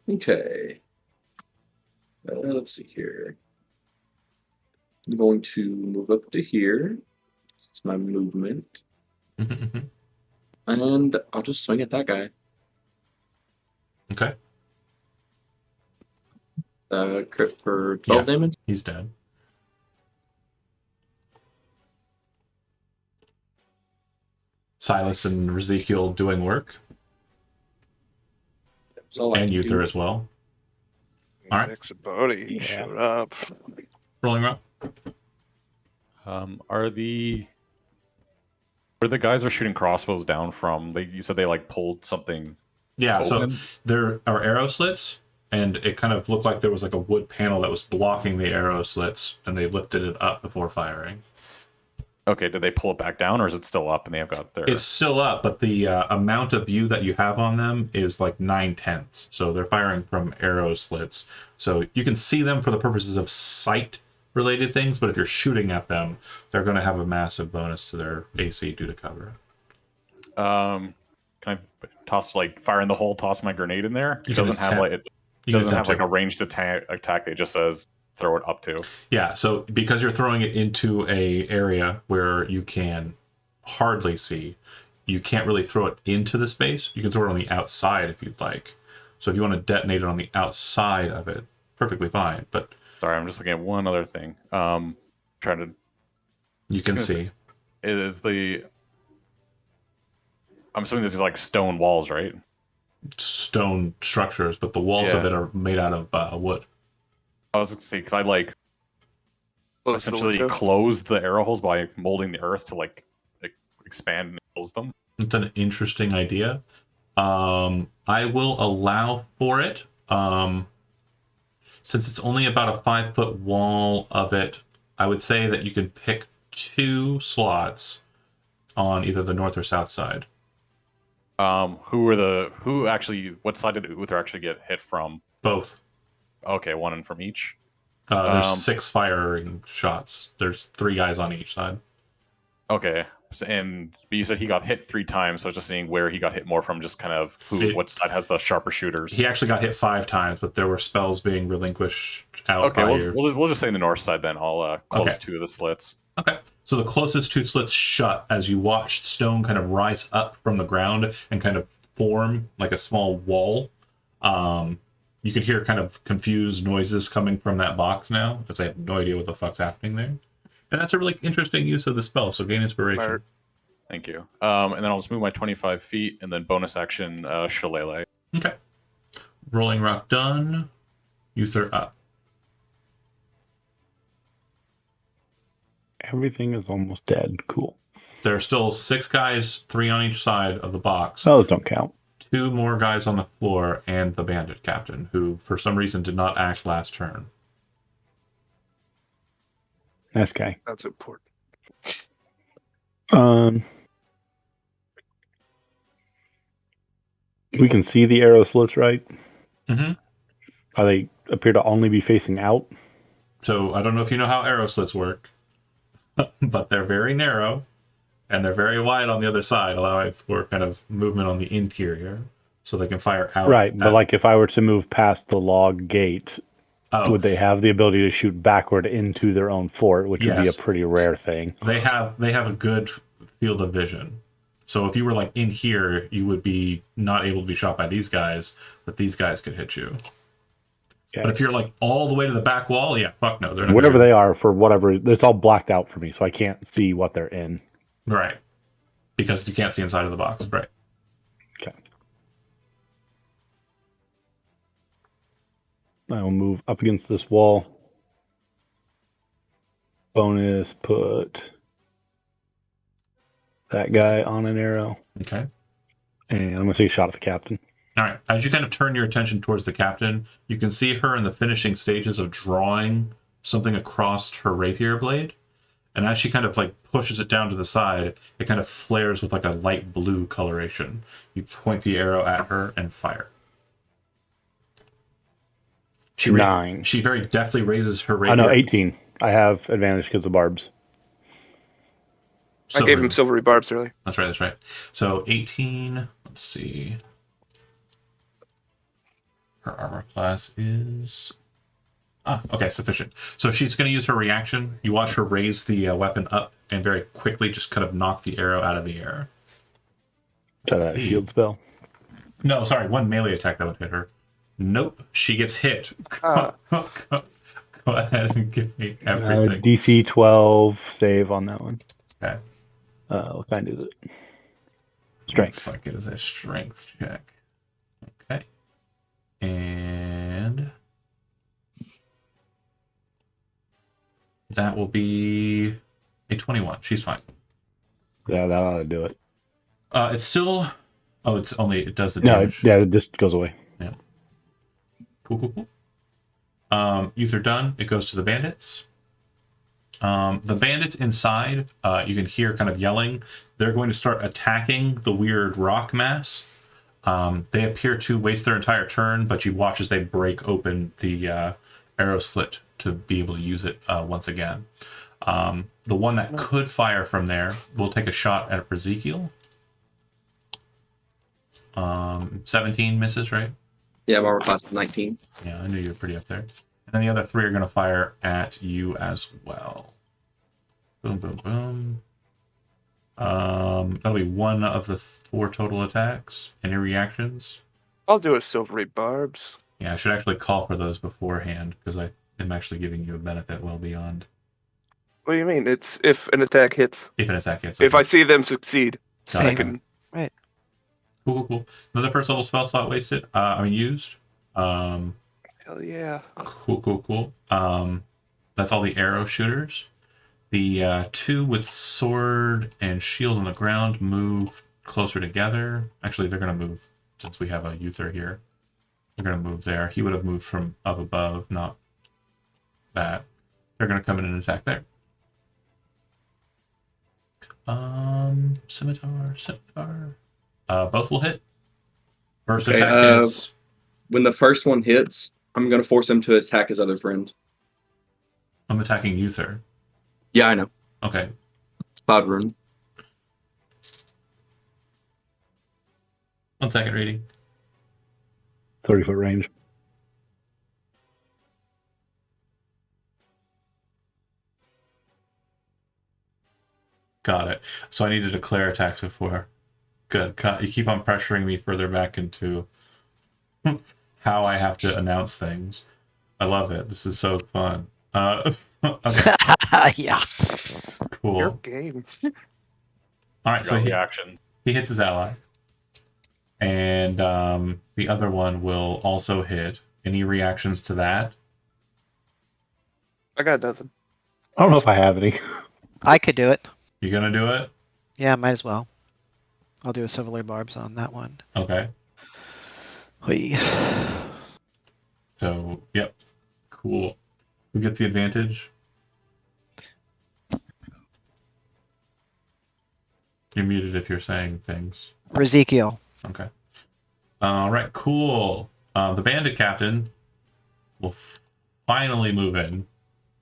Okay. Let's see here. I'm going to move up to here. It's my movement. And I'll just swing at that guy. Okay, Crit for 12 damage. he's dead. Silas and Ezekiel doing work, That's all I and can do. Uther as well. All right. Thanks, buddy. Yeah. Shut up. Rolling rock. Are the where the guys are shooting crossbows down from? You said they like pulled something. Yeah, so open? there are arrow slits, and it kind of looked like there was like a wood panel that was blocking the arrow slits, and they lifted it up before firing. Okay, did they pull it back down, or is it still up and they have got their? It's still up, but the amount of view that you have on them is like 9/10. So they're firing from arrow slits. So you can see them for the purposes of sight-related things, but if you're shooting at them, they're going to have a massive bonus to their AC due to cover. Can I fire in the hole, toss my grenade in there? You It can doesn't have attempt- like it You can doesn't have attempt like to. a ranged attack that just says throw it up to. Yeah, so because you're throwing it into a area where you can hardly see, you can't really throw it into the space. You can throw it on the outside if you'd like. So if you want to detonate it on the outside of it, perfectly fine. But Sorry, I'm just looking at one other thing. Trying to you can Gonna say- see. is the. I'm assuming this is like stone walls, right? Stone structures, but the walls of Yeah. it are made out of wood. I was gonna say, could I like Close the essentially window. close the arrow holes by molding the earth to like expand and close them? It's an interesting idea. I will allow for it. Since it's only about a 5-foot wall of it, I would say that you can pick 2 slots on either the north or south side. What side did Uther actually get hit from? Both. Okay, one in from each. There's Um, 6 firing shots. There's 3 guys on each side. Okay, but you said he got hit 3 times. So I was just seeing where he got hit more from. Just kind of what side has the sharper shooters. He actually got hit 5 times, but there were spells being relinquished out Okay, by we'll just say the north side then. I'll close Okay. 2 of the slits. Okay. So the closest 2 slits shut as you watch stone kind of rise up from the ground and kind of form like a small wall. You can hear kind of confused noises coming from that box now, because I have no idea what the fuck's happening there. And that's a really interesting use of the spell, so gain inspiration. Smart. Thank you. And then I'll just move my 25 feet and then bonus action Shillelagh. Okay. Rolling rock done. Uther up. Everything is almost dead. Cool. There are still 6 guys, 3 on each side of the box. Those don't count. 2 more guys on the floor, and the bandit captain, who for some reason did not act last turn. Nice guy. That's important. We can see the arrow slits, right? Mm-hmm. They appear to only be facing out. So I don't know if you know how arrow slits work, but they're very narrow, and they're very wide on the other side, allowing for kind of movement on the interior, so they can fire out. Right, but like if I were to move past the log gate, would they have the ability to shoot backward into their own fort, which would be a Yes. pretty rare thing? They have a good field of vision. So if you were like in here, you would be not able to be shot by these guys, but these guys could hit you. Okay. But if you're like all the way to the back wall, yeah, fuck no. They're not Wherever gonna- they are, for whatever, it's all blacked out for me, so I can't see what they're in. Right. Because you can't see inside of the box, right? Okay. I will move up against this wall. Bonus, put that guy on an arrow, Okay. and I'm gonna take a shot at the captain. All right. As you kind of turn your attention towards the captain, you can see her in the finishing stages of drawing something across her rapier blade. And as she kind of like pushes it down to the side, it kind of flares with like a light blue coloration. You point the arrow at her and fire. She 9. She very deftly raises her rapier. I know 18. I have advantage because of barbs. I gave him silvery barbs earlier. That's right. That's right. So 18. Let's see. Her armor class is. Okay, sufficient. So she's going to use her reaction. You watch her raise the weapon up and very quickly just kind of knock the arrow out of the air. Is that a shield spell? No, sorry, one melee attack that would hit her. Nope, she gets hit. Ah. Go ahead and give me everything. DC 12 save on that one. Okay. What kind is it? Strength. Looks like it is a strength check. Okay. And that will be a 21. She's fine. Yeah, that ought to do it. It's still. Oh, it does the No, damage. it just goes away. Yeah. Cool. Youth are done. It goes to the bandits. The bandits inside, you can hear kind of yelling. They're going to start attacking the weird rock mass. They appear to waste their entire turn, but you watch as they break open the arrow slit to be able to use it once again. The one that could fire from there will take a shot at Ezekiel. 17 misses, right? Yeah, my armor class is 19. Yeah, I knew you were pretty up there. And then the other 3 are going to fire at you as well. Boom, boom, boom. That'll be 1 of the 4 total attacks. Any reactions? I'll do a silvery barbs. Yeah, I should actually call for those beforehand because I am actually giving you a benefit well beyond. What do you mean? It's if an attack hits. If an attack hits. If okay. I see them succeed, Got it. I can. Cool. Another first level spell slot wasted. Used. Hell yeah. Cool. That's all the arrow shooters. The 2 with sword and shield on the ground move closer together. Actually, they're going to move since we have a Uther here. They're going to move there. He would have moved from up above, not that. They're going to come in and attack there. Scimitar. Both will hit. First Okay, attack hits. When the first one hits, I'm going to force him to attack his other friend. I'm attacking Uther. Yeah, I know. Okay. Cloud Rune. 1 second reading. 30-foot range. Got it. So I need to declare attacks before. Good. You keep on pressuring me further back into how I have to announce things. I love it. This is so fun. Okay, Yeah. cool. Your game. All right, so he reaction. hits his ally. And the other one will also hit. Any reactions to that? I got nothing. I don't know if I have any. I could do it. You gonna do it? Yeah, might as well. I'll do a silvery barbs on that one. Okay. Hui. So, yep. Cool. Who gets the advantage? You're muted if you're saying things. Ezekiel. Okay. All right, cool. The bandit captain will finally move in,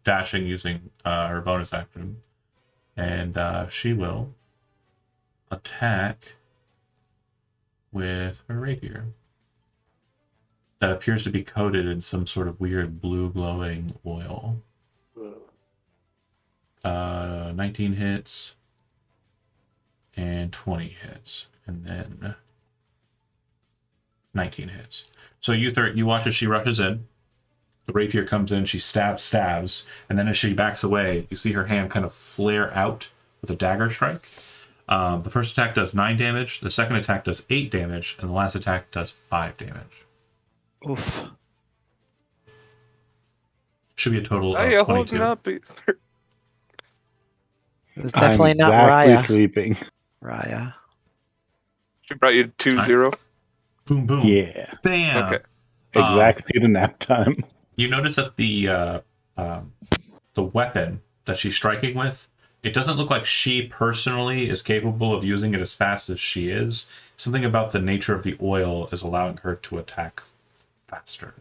dashing using her bonus action. And she will attack with her rapier. That appears to be coated in some sort of weird blue glowing oil. 19 hits and 20 hits, and then 19 hits. So you watch as she rushes in. The rapier comes in, she stabs, and then as she backs away, you see her hand kind of flare out with a dagger strike. The first attack does 9 damage, the second attack does 8 damage, and the last attack does 5 damage. Oof. Should be a total of Hey, you're 22. holding up. It's definitely I'm not exactly Raya. sleeping. Raya. She brought you 2-0. Boom, boom. Yeah, Bam. Okay. exactly the nap time. You notice that the weapon that she's striking with, it doesn't look like she personally is capable of using it as fast as she is. Something about the nature of the oil is allowing her to attack faster.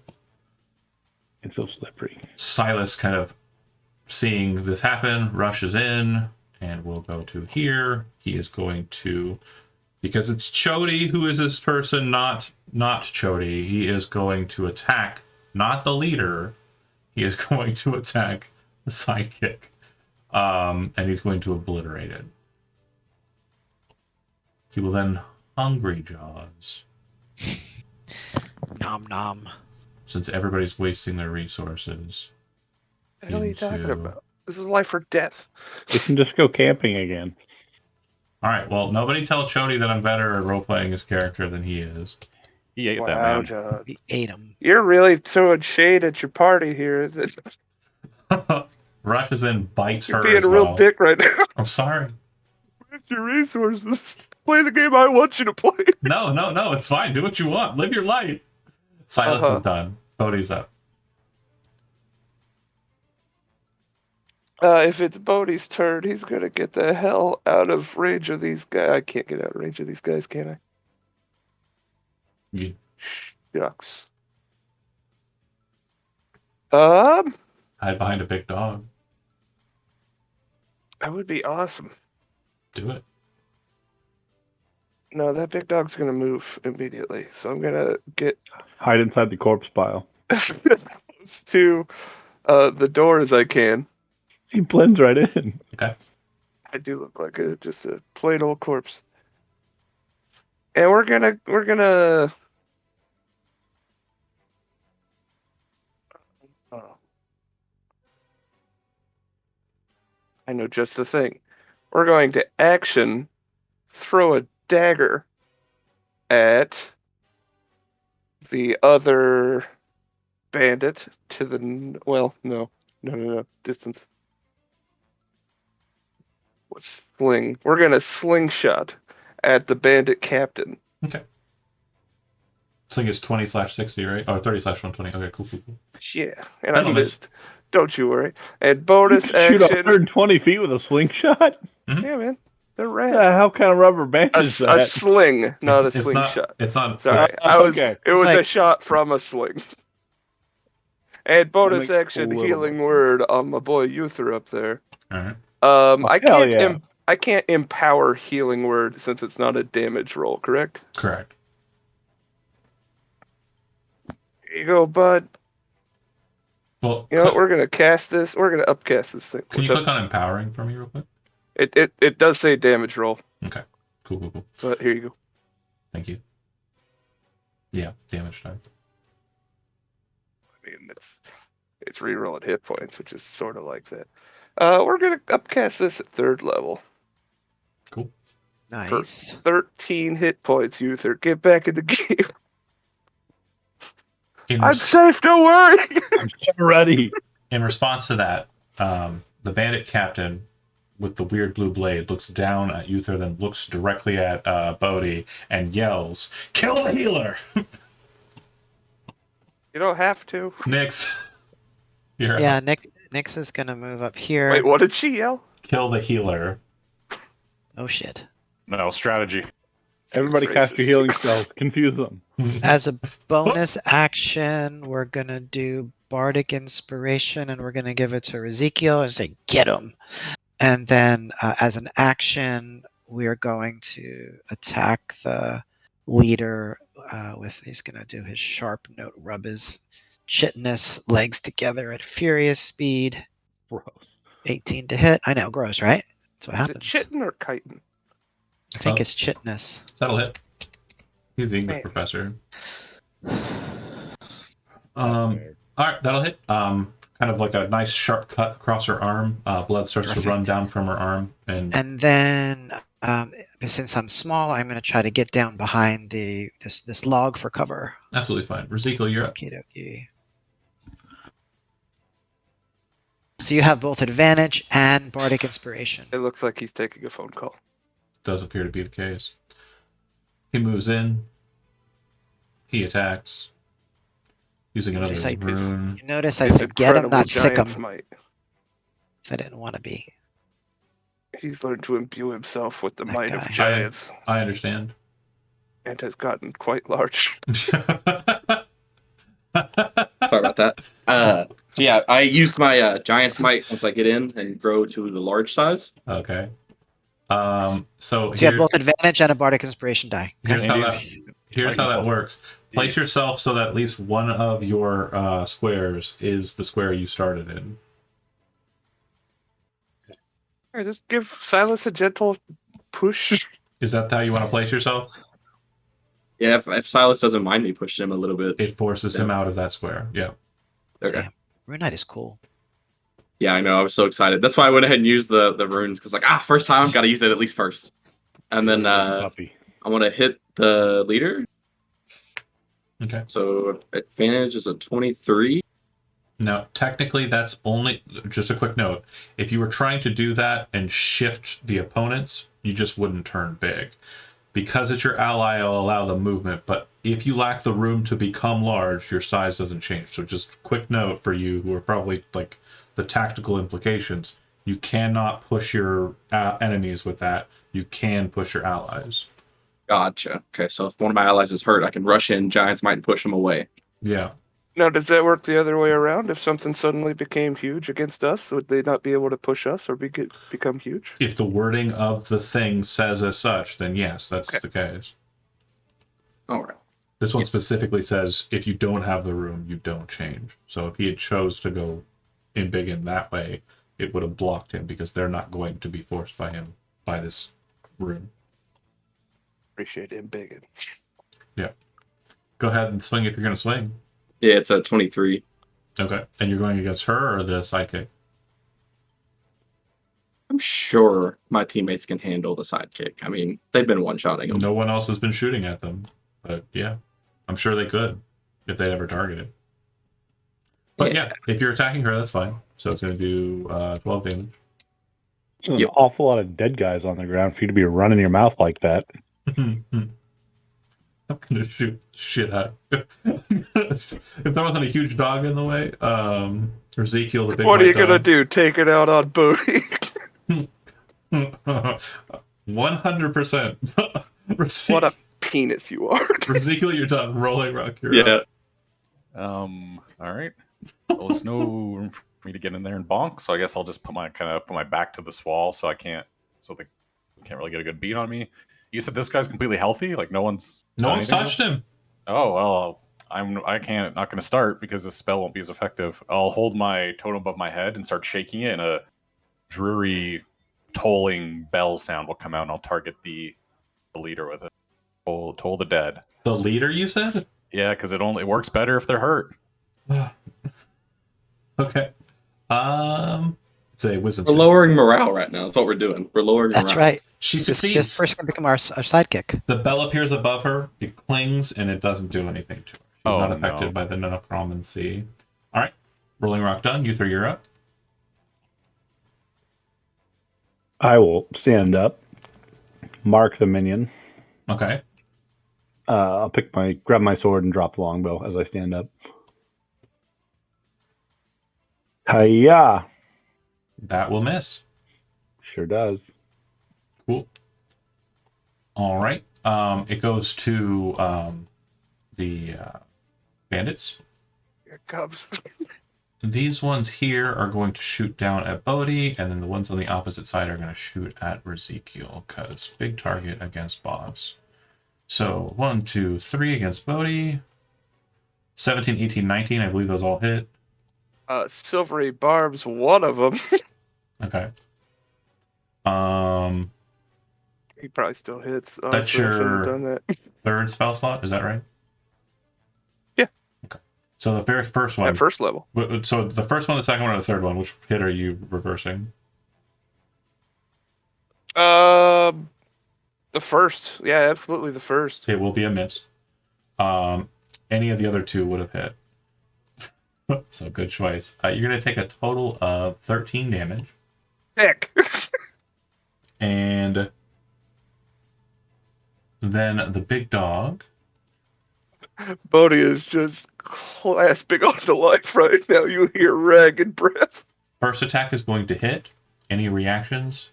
It's so slippery. Silas, kind of seeing this happen, rushes in, and we'll go to here. He is going to, because it's Chody who is this person, not Chody. He is going to attack not the leader. He is going to attack the sidekick, and he's going to obliterate it. He will then Hungry Jaws, Nom nom. since everybody's wasting their resources. What the hell are you talking into- about? This is life or death. We can just go camping again. All right. Well, nobody tell Chody that I'm better at role playing his character than he is. He ate that Wow, man. John. We ate him. You're really throwing shade at your party here. Rushes in, bites You're her being as a real well. dick right now. I'm sorry. Waste your resources. Play the game I want you to play. No, it's fine. Do what you want. Live your life. Silas is done. Bodhi's up. If it's Bodhi's turn, he's gonna get the hell out of range of these guys. I can't get out of range of these guys, can I? You, Shucks. hide behind a big dog. That would be awesome. Do it. No, that big dog's gonna move immediately, so I'm gonna get Hide inside the corpse pile. as close to the door as I can. He blends right in. Okay. I do look like just a plain old corpse. And we're gonna oh. I know just the thing. We're going to action throw a dagger at the other bandit to the no distance. What's sling? We're gonna slingshot at the bandit captain. Okay. Sling is 20/60, right? Or 30/120. Okay, cool. Yeah, and That'll I miss. missed. Don't you worry. And bonus Shoot action. 120 feet with a slingshot? Yeah, man, they're What rad. the hell kind of rubber band A, is a that? sling, not a It's slingshot. It's not. Sorry, It's, I was. okay. It was a like- shot from a sling. And bonus make action a little healing more word on my boy Uther up there. all right. I hell can't. yeah. I can't empower healing word since it's not a damage roll. Correct? Correct. Here you go, bud. Well, You know what? We're gonna cast this. We're gonna upcast this thing. can you What's click on empowering for me real quick? It does say damage roll, Okay. Cool. but here you go. Thank you. Yeah, damage type. I mean, it's rerolling hit points, which is sort of like that. We're gonna upcast this at 3rd level. Cool. Nice. 13 hit points, Uther. Get back in the game. In, I'm res- safe. Don't worry. I'm so ready. in response to that, the bandit captain with the weird blue blade looks down at Uther, then looks directly at Bodhi and yells, "Kill the healer!" You don't have to. Nix, you're Yeah, up. Nix is gonna move up here. Wait, what did she yell? Kill the healer. Oh shit. No strategy. Everybody cast your Racist. healing spells. Confuse them. As a bonus action, we're gonna do Bardic Inspiration, and we're gonna give it to Ezekiel and say, "Get him!" And then, as an action, we are going to attack the leader with. He's gonna do his sharp note, rub his chitinous legs together at furious speed. Gross. 18 to hit. I know, gross, right? That's what Is it happens. chittin or chitin? I think Oh. it's chitinous. That'll hit. He's the English Man. professor. That's All fair. right, that'll hit. Kind of like a nice sharp cut across her arm. Blood starts to run Perfect. down from her arm, and And then, since I'm small, I'm going to try to get down behind this log for cover. absolutely fine. Ezekiel, you're up. Okie dokie. So you have both advantage and bardic inspiration. It looks like he's taking a phone call. does appear to be the case. He moves in. He attacks. Using another Just like rune. You notice I His said get him, incredible not sick giant's him. might. I didn't want to be. He's learned to imbue himself with the That might guy. of giants I understand. and has gotten quite large. Sorry about that. So yeah, I used my giant's might once I get in and grow to the large size. Okay. So So you have here, both advantage and a bardic inspiration die. here's And how that he's here's how that works. Place Jeez. yourself so that at least one of your squares is the square you started in. Alright, just give Silas a gentle push. Is that how you want to place yourself? Yeah, if Silas doesn't mind me pushing him a little bit. It forces him out of that square. Yeah. Okay. Damn. Rune Knight is cool. Yeah, I know. I was so excited. That's why I went ahead and used the runes because first time I've got to use it at least first, and then Puppy. I'm gonna hit the leader. Okay. So advantage is a 23. Now, technically, that's only just a quick note. If you were trying to do that and shift the opponents, you just wouldn't turn big. Because it's your ally, I'll allow the movement, but if you lack the room to become large, your size doesn't change. So just quick note for you who are probably like the tactical implications. You cannot push your enemies with that. You can push your allies. Gotcha. Okay, so if one of my allies is hurt, I can rush in, Giants might push him away. Yeah. Now, does that work the other way around? If something suddenly became huge against us, would they not be able to push us or become huge? If the wording of the thing says as such, then yes, that's Okay. the case. All right. This one specifically says if you don't have the room, you don't change. So if he had chose to go in big in that way, it would have blocked him because they're not going to be forced by him by this room. Appreciate him bigging. Go ahead and swing if you're going to swing. Yeah, it's a 23. Okay. And you're going against her or the sidekick? I'm sure my teammates can handle the sidekick. I mean, they've been one-shotting him. No one else has been shooting at them. But yeah, I'm sure they could if they'd ever targeted. But yeah, if you're attacking her, that's fine. So it's going to do 12 damage. There's Yep. an awful lot of dead guys on the ground for you to be running your mouth like that. I'm gonna shoot shit out. If there wasn't a huge dog in the way, Ezekiel the big What are white you gonna dog. do? Take it out on Bodhi? 100%. What a penis you are. Ezekiel, you're done. Rolling rock. You're Yeah. up. All right. Well, there's no room for me to get in there and bonk, so I guess I'll just put my back to this wall so they can't really get a good beat on me. You said this guy's completely healthy, like no one's No done one's anything to touched him? him. Oh well, not going to start because this spell won't be as effective. I'll hold my totem above my head and start shaking it, and a dreary tolling bell sound will come out, and I'll target the leader with it. Toll the dead. The leader, you said? Yeah, because it works better if they're hurt. Okay. It's a wisdom We're save. lowering morale right now. That's what we're doing. We're lowering That's morale. right. She This succeeds. person can become our sidekick. The bell appears above her. It clings, and it doesn't do anything to her. She's Oh, not affected no. by the necromancy. All right. Rolling rock done. You 3, you're up. I will stand up, mark the minion. Okay. I'll grab my sword and drop the longbow as I stand up. Hiya! That will miss. Sure does. Cool. All right. It goes to the bandits. Here it comes. These ones here are going to shoot down at Bodhi, and then the ones on the opposite side are going to shoot at Ezekiel, because big target against boss. So 1, 2, 3 against Bodhi. 17, 18, 19. I believe those all hit. Silvery Barb's one of them. Okay. He probably still hits. That's Honestly, I shouldn't your- have done that. Third spell slot, is that right? Yeah. Okay. So the very first one. At first level. So the first one, the second one, or the third one, which hit are you reversing? The first. Yeah, absolutely the first. It will be a miss. Any of the other two would have hit. So good choice. You're going to take a total of 13 damage. Heck. And Then the big dog. Bodhi is just clasping on to life right now. You hear ragged breath. First attack is going to hit. Any reactions?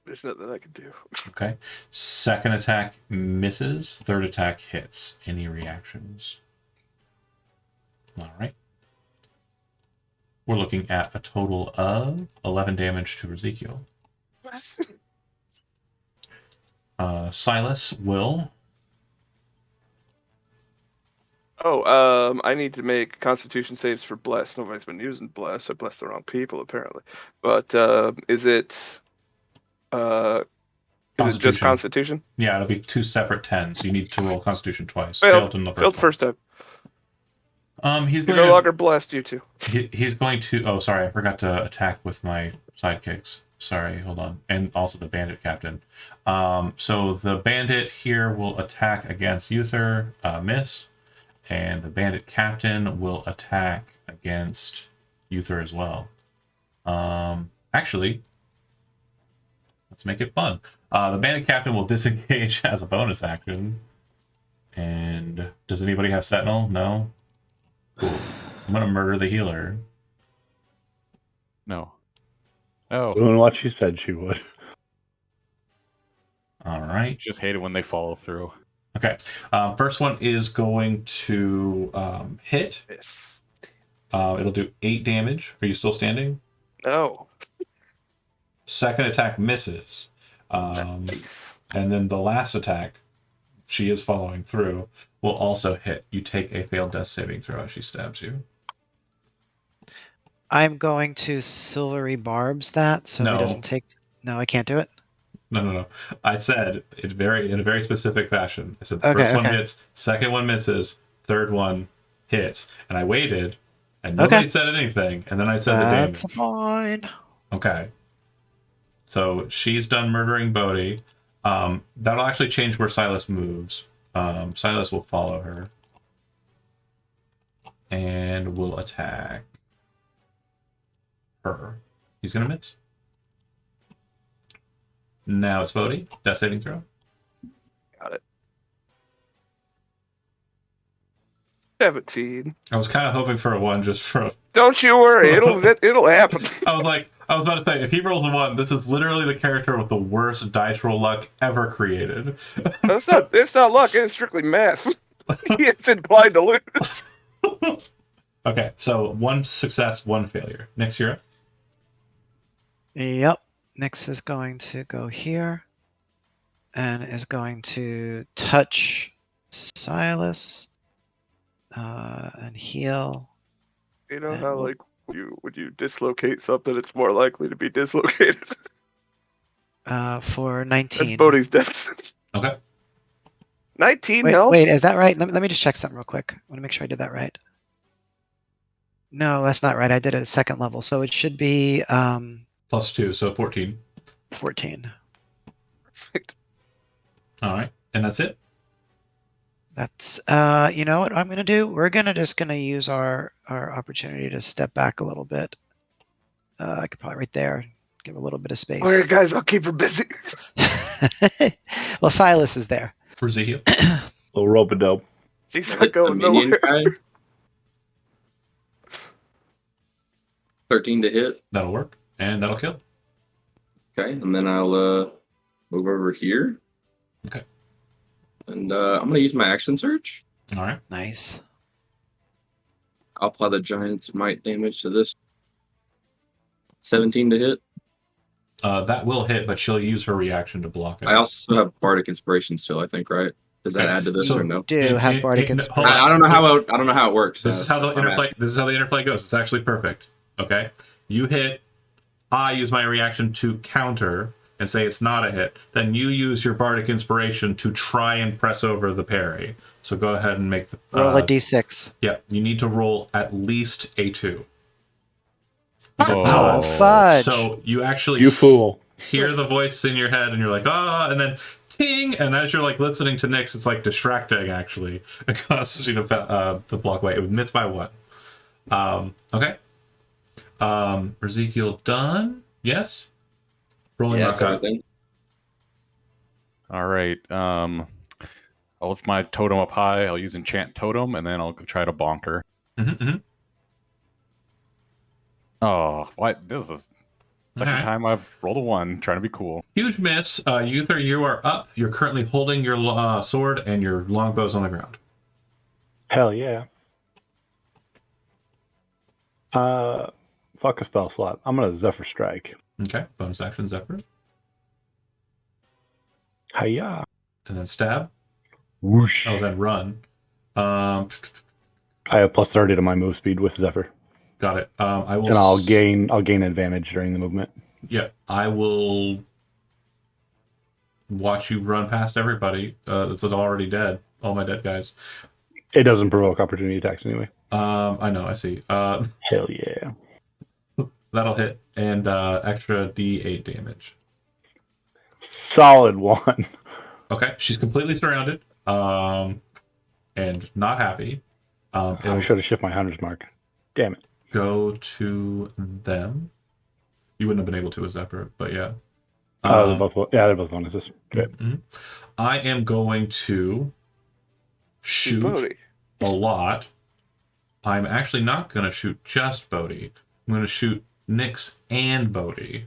There's nothing I can do. Okay. Second attack misses. Third attack hits. Any reactions? All right. We're looking at a total of 11 damage to Ezekiel. Silas will. I need to make Constitution saves for Bless. Nobody's been using Bless. I blessed the wrong people, apparently. But is it just Constitution? Yeah, it'll be 2 separate 10s. You need to roll Constitution twice. Failed in the Failed first first time. He's You're going no to. longer blessed, you two. He's going to. Oh, sorry, I forgot to attack with my sidekicks. Sorry, hold on. And also the bandit captain. So the bandit here will attack against Uther, miss. And the bandit captain will attack against Uther as well. Actually, let's make it fun. The bandit captain will disengage as a bonus action. And does anybody have Sentinel? No? Cool. I'm going to murder the healer. No. Oh, Doing what she said she would. All right. just hate it when they follow through. Okay. First one is going to hit. Yes. It'll do 8 damage. Are you still standing? No. Second attack misses. And then the last attack, she is following through, will also hit. You take a failed death saving throw as she stabs you. I'm going to silvery barbs that so No. he doesn't take. No, I can't do it. No. I said it in a very specific fashion. I said the Okay, first one okay. hits, second one misses, third one hits. And I waited, and nobody Okay. said anything, and then I said the damage. That's fine. Okay. So she's done murdering Bodhi. That'll actually change where Silas moves. Silas will follow her. And will attack her. He's going to miss. Now it's Bodhi. Death saving throw. Got it. 17. I was kind of hoping for a 1 just for... Don't you worry. It'll happen. I was about to say, if he rolls a 1, this is literally the character with the worst dice roll luck ever created. It's not luck. It's strictly math. He is inclined to lose. Okay, so 1 success, 1 failure. Next year. Yep. Nyx is going to go here and is going to touch Silas and heal You know how like when you dislocate something, it's more likely to be dislocated. for That's 19. Bodhi's death. Okay. 19 Wait, health. wait, is that right? Let me just check something real quick. I want to make sure I did that right. No, that's not right. I did it at 2nd level, so it should be Plus 2, so 14. 14. All right, and that's it. That's you know what I'm gonna do? We're just gonna use our opportunity to step back a little bit. I could probably right there give a little bit of space. All right, guys, I'll keep her busy. Well, Silas is there. Ezekiel. Little rope a dope. She's not going The minion nowhere. guy. 13 to hit. That'll work, and that'll kill. Okay, and then I'll move over here. Okay. And I'm gonna use my action search. All right. Nice. I'll apply the giant's might damage to this. 17 to hit. That will hit, but she'll use her reaction to block it. I also have bardic inspiration still, I think, right? Does that Okay, add to this so- or no? Do have bardic hold inspiration. on. I don't know how it works. This is how the I'm interplay. asking. This is how the interplay goes. It's actually perfect. Okay, you hit. I use my reaction to counter and say it's not a hit. Then you use your bardic inspiration to try and press over the parry. So go ahead and make the Roll a d6. Yeah, you need to roll at least a 2. Oh, fudge. So you actually You fool. hear the voice in your head, and you're like, and then ting, and as you're like listening to Nyx, it's like distracting. Actually, it causes you to block away. It would miss by 1. Okay. Ezekiel done. Yes. Rolling Yeah, that's knockout. everything. All right. I'll lift my totem up high. I'll use enchant totem, and then I'll try to bonker. Mm-hmm. Oh, what? This is second Alright. time I've rolled a 1, trying to be cool. Huge miss. Uther, you are up. You're currently holding your sword and your longbow's on the ground. Hell yeah. Fuck a spell slot. I'm gonna Zephyr Strike. Okay. Bonus action Zephyr. Hiya. And then stab. Whoosh. Oh, then run. I have plus 30 to my move speed with Zephyr, Got it. I will. and I'll gain advantage during the movement. Yeah, I will watch you run past everybody that's already dead. All my dead guys. It doesn't provoke opportunity attacks anyway. I know. I see. Hell yeah. That'll hit and extra D8 damage. Solid 1. Okay, she's completely surrounded. And not happy. I It'll should have shifted my hunter's mark. Damn it. go to them. You wouldn't have been able to with Zephyr, but yeah. They're both bonuses. Great. Mhm. I am going to shoot Bodhi. a lot. I'm actually not going to shoot just Bodhi. I'm going to shoot Nyx and Bodhi.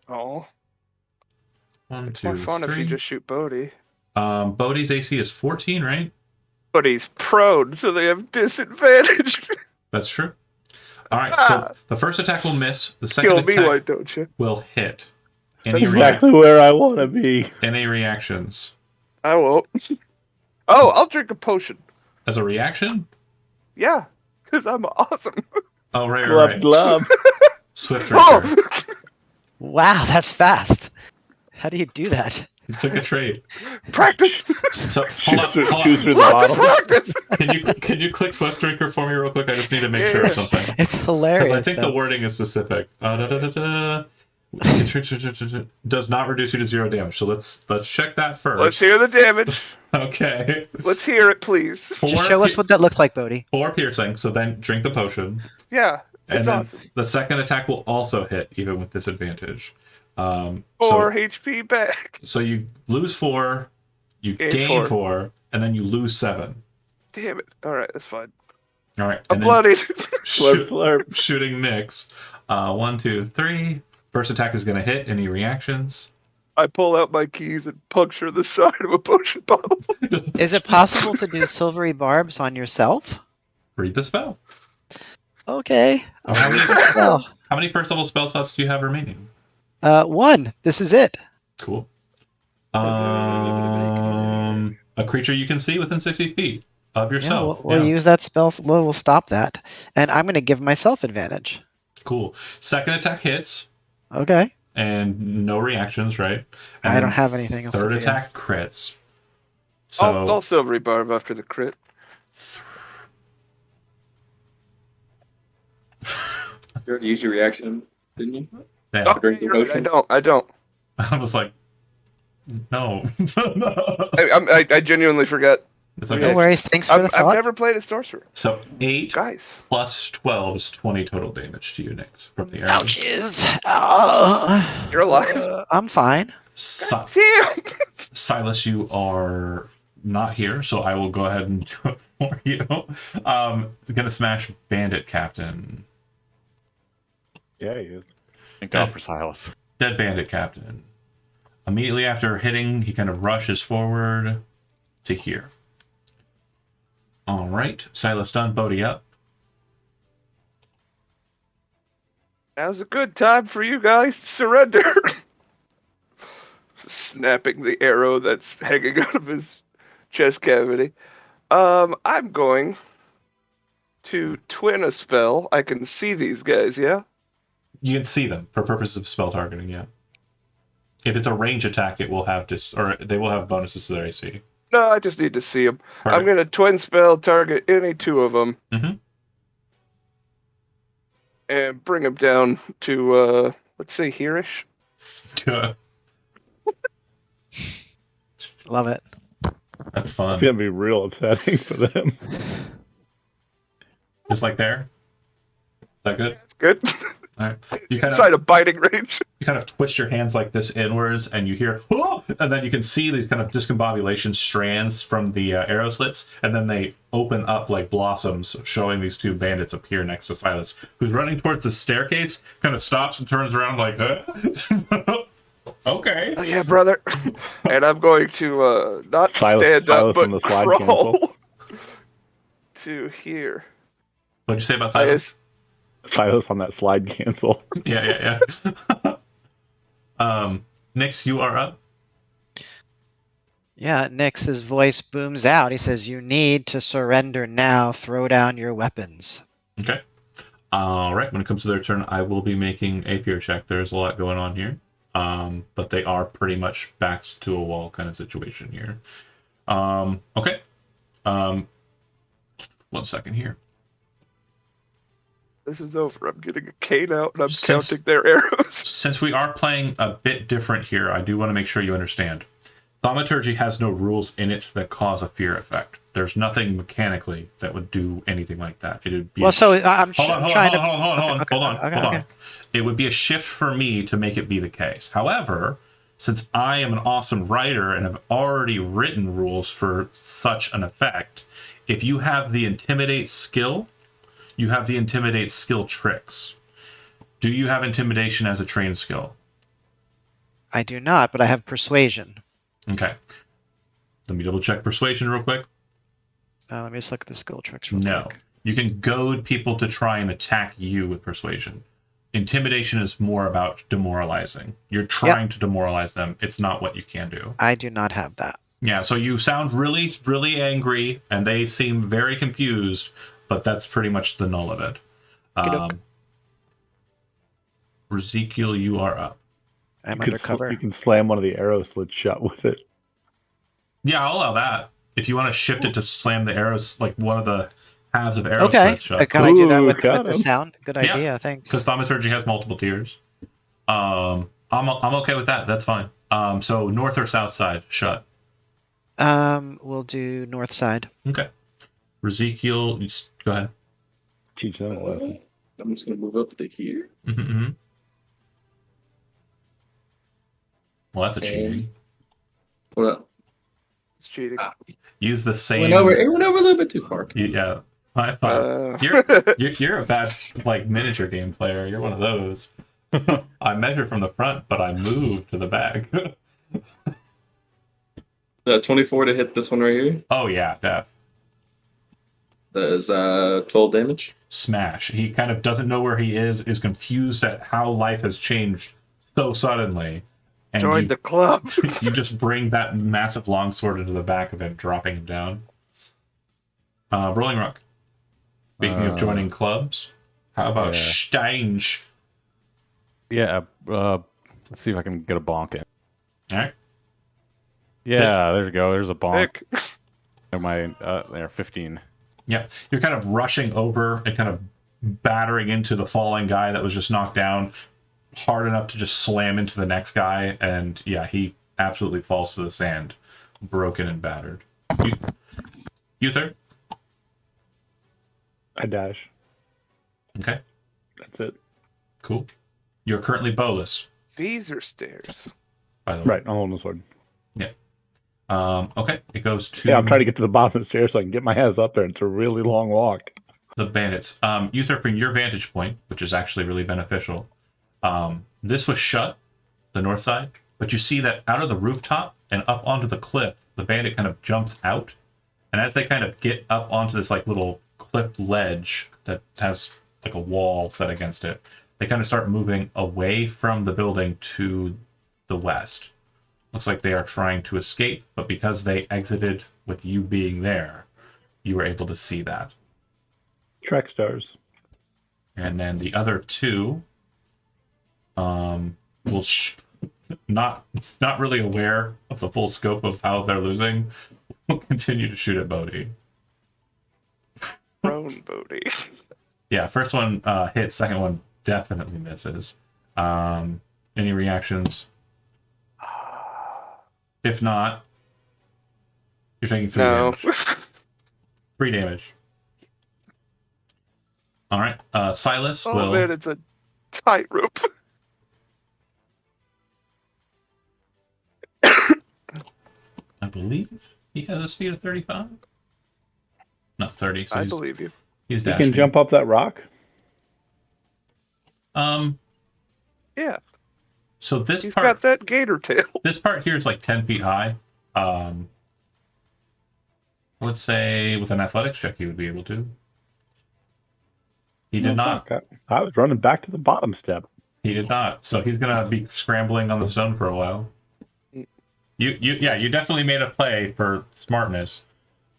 Oh, 1, it's 2, more fun if you 3. just shoot Bodhi. Bodhi's AC is 14, right? But he's prone, so they have disadvantage. That's true. All right, so the first attack will miss. The second Kill me, attack why don't you? will hit. Any, That's exactly where I want to be. any reactions? I won't. Oh, I'll drink a potion. As a reaction? Yeah, because I'm awesome. Oh, right, Glub, right. glub. Swift drinker. Oh! Wow, that's fast. How do you do that? You took a trade. Practice! So hold on, hold Choose on. through the Lots bottle. of practice! Can you click Swift Drinker for me real quick? I just need to make Yeah, sure yeah. of something. It's Because hilarious. I think the though. wording is specific. Does not reduce you to 0 damage. So let's check that first. Let's hear the damage. Okay. Let's hear it, please. Just show us what that looks like, Bodhi. 4 piercing. So then drink the potion, Yeah, and it's then awesome. the second attack will also hit, even with disadvantage. 4 So HP back. so you lose 4, you Gain gain 4. 4, and then you lose 7. Damn it. Alright, that's fine. All right. I'm and then bloodied. Slurp, slurp. shooting Nyx. 1, 2, 3. First attack is going to hit. Any reactions? I pull out my keys and puncture the side of a potion bottle. Is it possible to do silvery barbs on yourself? Read the spell. Okay. Oh, how many- Well, How many first level spell slots do you have remaining? 1. This is it. Cool. A creature you can see within 60 feet of Yeah, yourself. we'll use that spell. We'll stop that. And I'm going to give myself advantage. Cool. Second attack hits, Okay. and no reactions, right? And I then don't have anything else to Third do. attack crits. So I'll silvery barb after the crit. You already used your reaction, didn't you? yeah, Oh, drink the you're right, potion? I don't. I was like, no. I genuinely forgot. It's No okay. worries. Thanks for the I've thought. never played a sorcerer. So 8 Guys. plus 12 is 20 total damage to you, Nyx, from the arrow. Ouches. You're alive. I'm fine. Si- Damn! Silas, you are not here, so I will go ahead and do it for you. It's gonna smash Bandit Captain. Yeah, he is. Thank God for Silas. Dead Bandit Captain. Immediately after hitting, he kind of rushes forward to here. All right, Silas done. Bodhi up. Now's a good time for you guys to surrender. Snapping the arrow that's hanging out of his chest cavity. I'm going to twin a spell. I can see these guys, yeah? You can see them for purposes of spell targeting. Yeah. If it's a range attack, it will have or they will have bonuses to their AC. No, I just need to see them. I'm Perfect. going to twin spell target any 2 of them. Mhm. And bring them down to, let's say, here-ish. Love it. That's fun. It's gonna be real upsetting for them. Just like there. Is that good? Good. All right. You kind Inside of of biting range. you kind of twist your hands like this inwards, and you hear, "Oh!" And then you can see these kind of discombobulation strands from the arrow slits, and then they open up like blossoms, showing these two bandits appear next to Silas, who's running towards the staircase, kind of stops and turns around like, huh? Okay. Oh, yeah, brother. And I'm going to not stand up, Silas on but the slide crawl to here. What'd you say about Silas? Silas on that slide cancel. Yeah. Nix, you are up. Yeah, Nix's voice booms out. He says, "You need to surrender now. Throw down your weapons." Okay. All right. When it comes to their turn, I will be making a fear check. There's a lot going on here. But they are pretty much backs to a wall kind of situation here. Okay. 1 second here. This is over. I'm getting a cane out and I'm Since- counting their arrows. Since we are playing a bit different here, I do want to make sure you understand. Thaumaturgy has no rules in it that cause a fear effect. There's nothing mechanically that would do anything like that. It would be Well, so I'm hold on. trying to. Hold on. Okay. It would be a shift for me to make it be the case. However, since I am an awesome writer and have already written rules for such an effect, if you have the Intimidate skill, you have the Intimidate skill tricks. Do you have Intimidation as a trained skill? I do not, but I have persuasion. Okay. Let me double check Persuasion real quick. Let me just look at the skill tricks real No. quick. You can goad people to try and attack you with Persuasion. Intimidation is more about demoralizing. You're trying to demoralize them. It's not what you can do. I do not have that. Yeah, so you sound really, really angry, and they seem very confused, but that's pretty much the null of it. Okey-doke. Ezekiel, you are up. I'm You can undercover. you can slam one of the arrow slits shut with it. Yeah, I'll allow that. If you want to shift it to slam the arrows, like one of the halves of arrow Okay. slits shut. Can I do that Ooh, with got the him. sound? Good Yeah. idea. Thanks. Because Thaumaturgy has multiple tiers. I'm okay with that. That's fine. So north or south side, shut. We'll do north side. Okay. Ezekiel, go ahead. Teach them a lesson. I'm just gonna move up to here. Mm-hmm. Well, that's a Okay. cheating. What up? It's cheating. Use the same. It went over a little bit too far. Yeah. High five. You're a bad like miniature game player. You're one of those. I measured from the front, but I moved to the back. 24 to hit this one right here. Oh yeah, Def. That is 12 damage. Smash. He kind of doesn't know where he is confused at how life has changed so suddenly. And Join you, the club. you just bring that massive longsword into the back of him, dropping him down. Rolling Rock. Speaking of joining clubs, how about yeah. Steinge? Yeah. Let's see if I can get a bonk in. All right. Yeah, there we go. There's a bonk. Pick. There, 15. Yeah, you're kind of rushing over and kind of battering into the falling guy that was just knocked down hard enough to just slam into the next guy, and yeah, he absolutely falls to the sand, broken and battered. Uther? I dash. Okay, That's it. cool. You're currently bowless, These are stairs. by the way. Right, I'm holding the sword. Okay, it goes to Yeah, I'm trying to get to the bottom of the stairs so I can get my ass up there. It's a really long walk. the bandits. Uther, from your vantage point, which is actually really beneficial, this was shut, the north side, but you see that out of the rooftop and up onto the cliff, the bandit kind of jumps out, and as they kind of get up onto this like little cliff ledge that has like a wall set against it, they kind of start moving away from the building to the west. Looks like they are trying to escape, but because they exited with you being there, you were able to see that. Track stars. And then the other two will not really aware of the full scope of how they're losing, will continue to shoot at Bodhi. Prone Bodhi. Yeah, first one hits, second one definitely misses. Any reactions? If not, you're taking 3 No. damage. 3 damage. All right, Silas Oh will. man, it's a tightrope. I believe he has a speed of 35. Not 30. So I he's, believe you. he's You dashing. can jump up that rock. Yeah, So this he's part, got that gator tail. this part here is like 10 feet high. I would say with an athletics check, he would be able to. He did not. Fuck, I was running back to the bottom step. He did not. So he's gonna be scrambling on the stone for a while. You definitely made a play for smartness.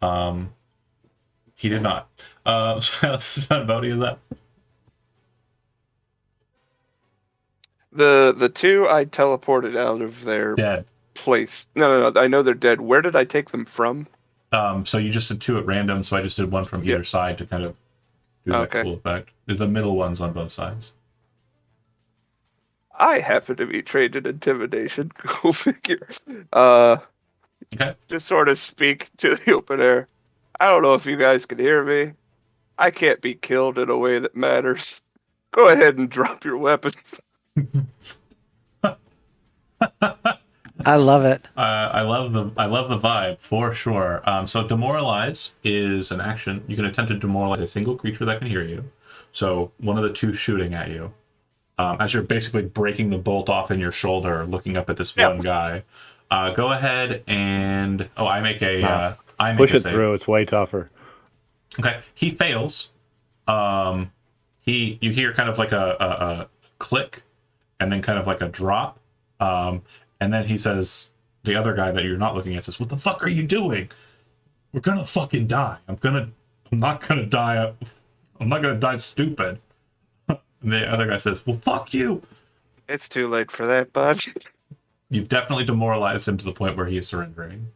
He did not. So Bodhi, is that? The two I teleported out of their Dead. place. No. I know they're dead. Where did I take them from? So you just did 2 at random, so I just did 1 from either side to kind of do that Okay. cool effect. There's the middle ones on both sides. I happen to be trained in intimidation. Go figure. Okay. Just sort of speak to the open air. I don't know if you guys can hear me. I can't be killed in a way that matters. Go ahead and drop your weapons. I love it. I love the vibe for sure. So demoralize is an action. You can attempt to demoralize a single creature that can hear you. So one of the 2 shooting at you, as you're basically breaking the bolt off in your shoulder, looking up at this one guy. Go ahead and I make a Push a it save. through. It's way tougher. Okay, he fails. You hear kind of like a click, and then kind of like a drop. And then he says, the other guy that you're not looking at says, "What the fuck are you doing? We're gonna fucking die. I'm not gonna die. I'm not gonna die stupid." And the other guy says, "Well, fuck you." It's too late for that, bud. You've definitely demoralized him to the point where he is surrendering.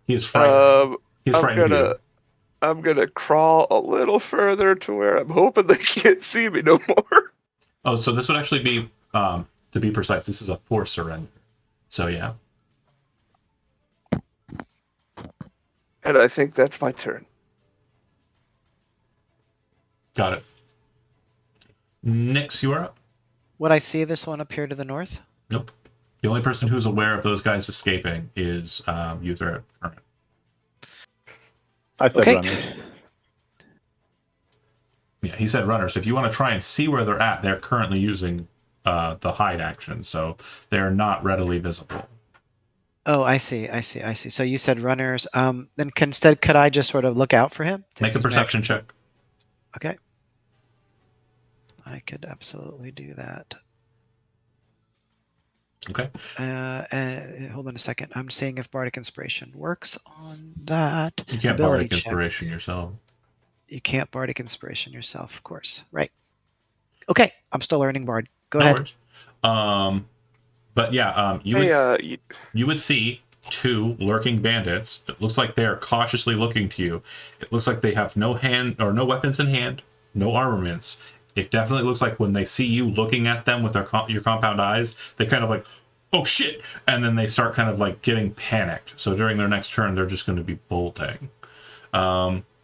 He is frightened. He's frightened of you. I'm gonna crawl a little further to where I'm hoping they can't see me no more. Oh, so this would actually be, to be precise, this is a forced surrender. So yeah. And I think that's my turn. Got it. Nyx, you are up. Would I see this one appear to the north? Nope. The only person who's aware of those guys escaping is Uther current. I said Okay. runners. Yeah, he said runners. If you want to try and see where they're at, they're currently using the hide action, so they're not readily visible. Oh, I see. So you said runners. Then could I just sort of look out for him? Make a Take his perception check. Okay. I could absolutely do that. Okay. Hold on a second. I'm seeing if Bardic Inspiration works on that. You can't Ability Bardic check. Inspiration yourself. You can't Bardic Inspiration yourself, of course. Right. Okay. I'm still learning Bard. Go No ahead. worries. But yeah, you would see 2 lurking bandits. It looks like they're cautiously looking to you. It looks like they have no weapons in hand, no armaments. It definitely looks like when they see you looking at them with your compound eyes, they kind of like, oh shit, and then they start kind of like getting panicked. So during their next turn, they're just going to be bolting.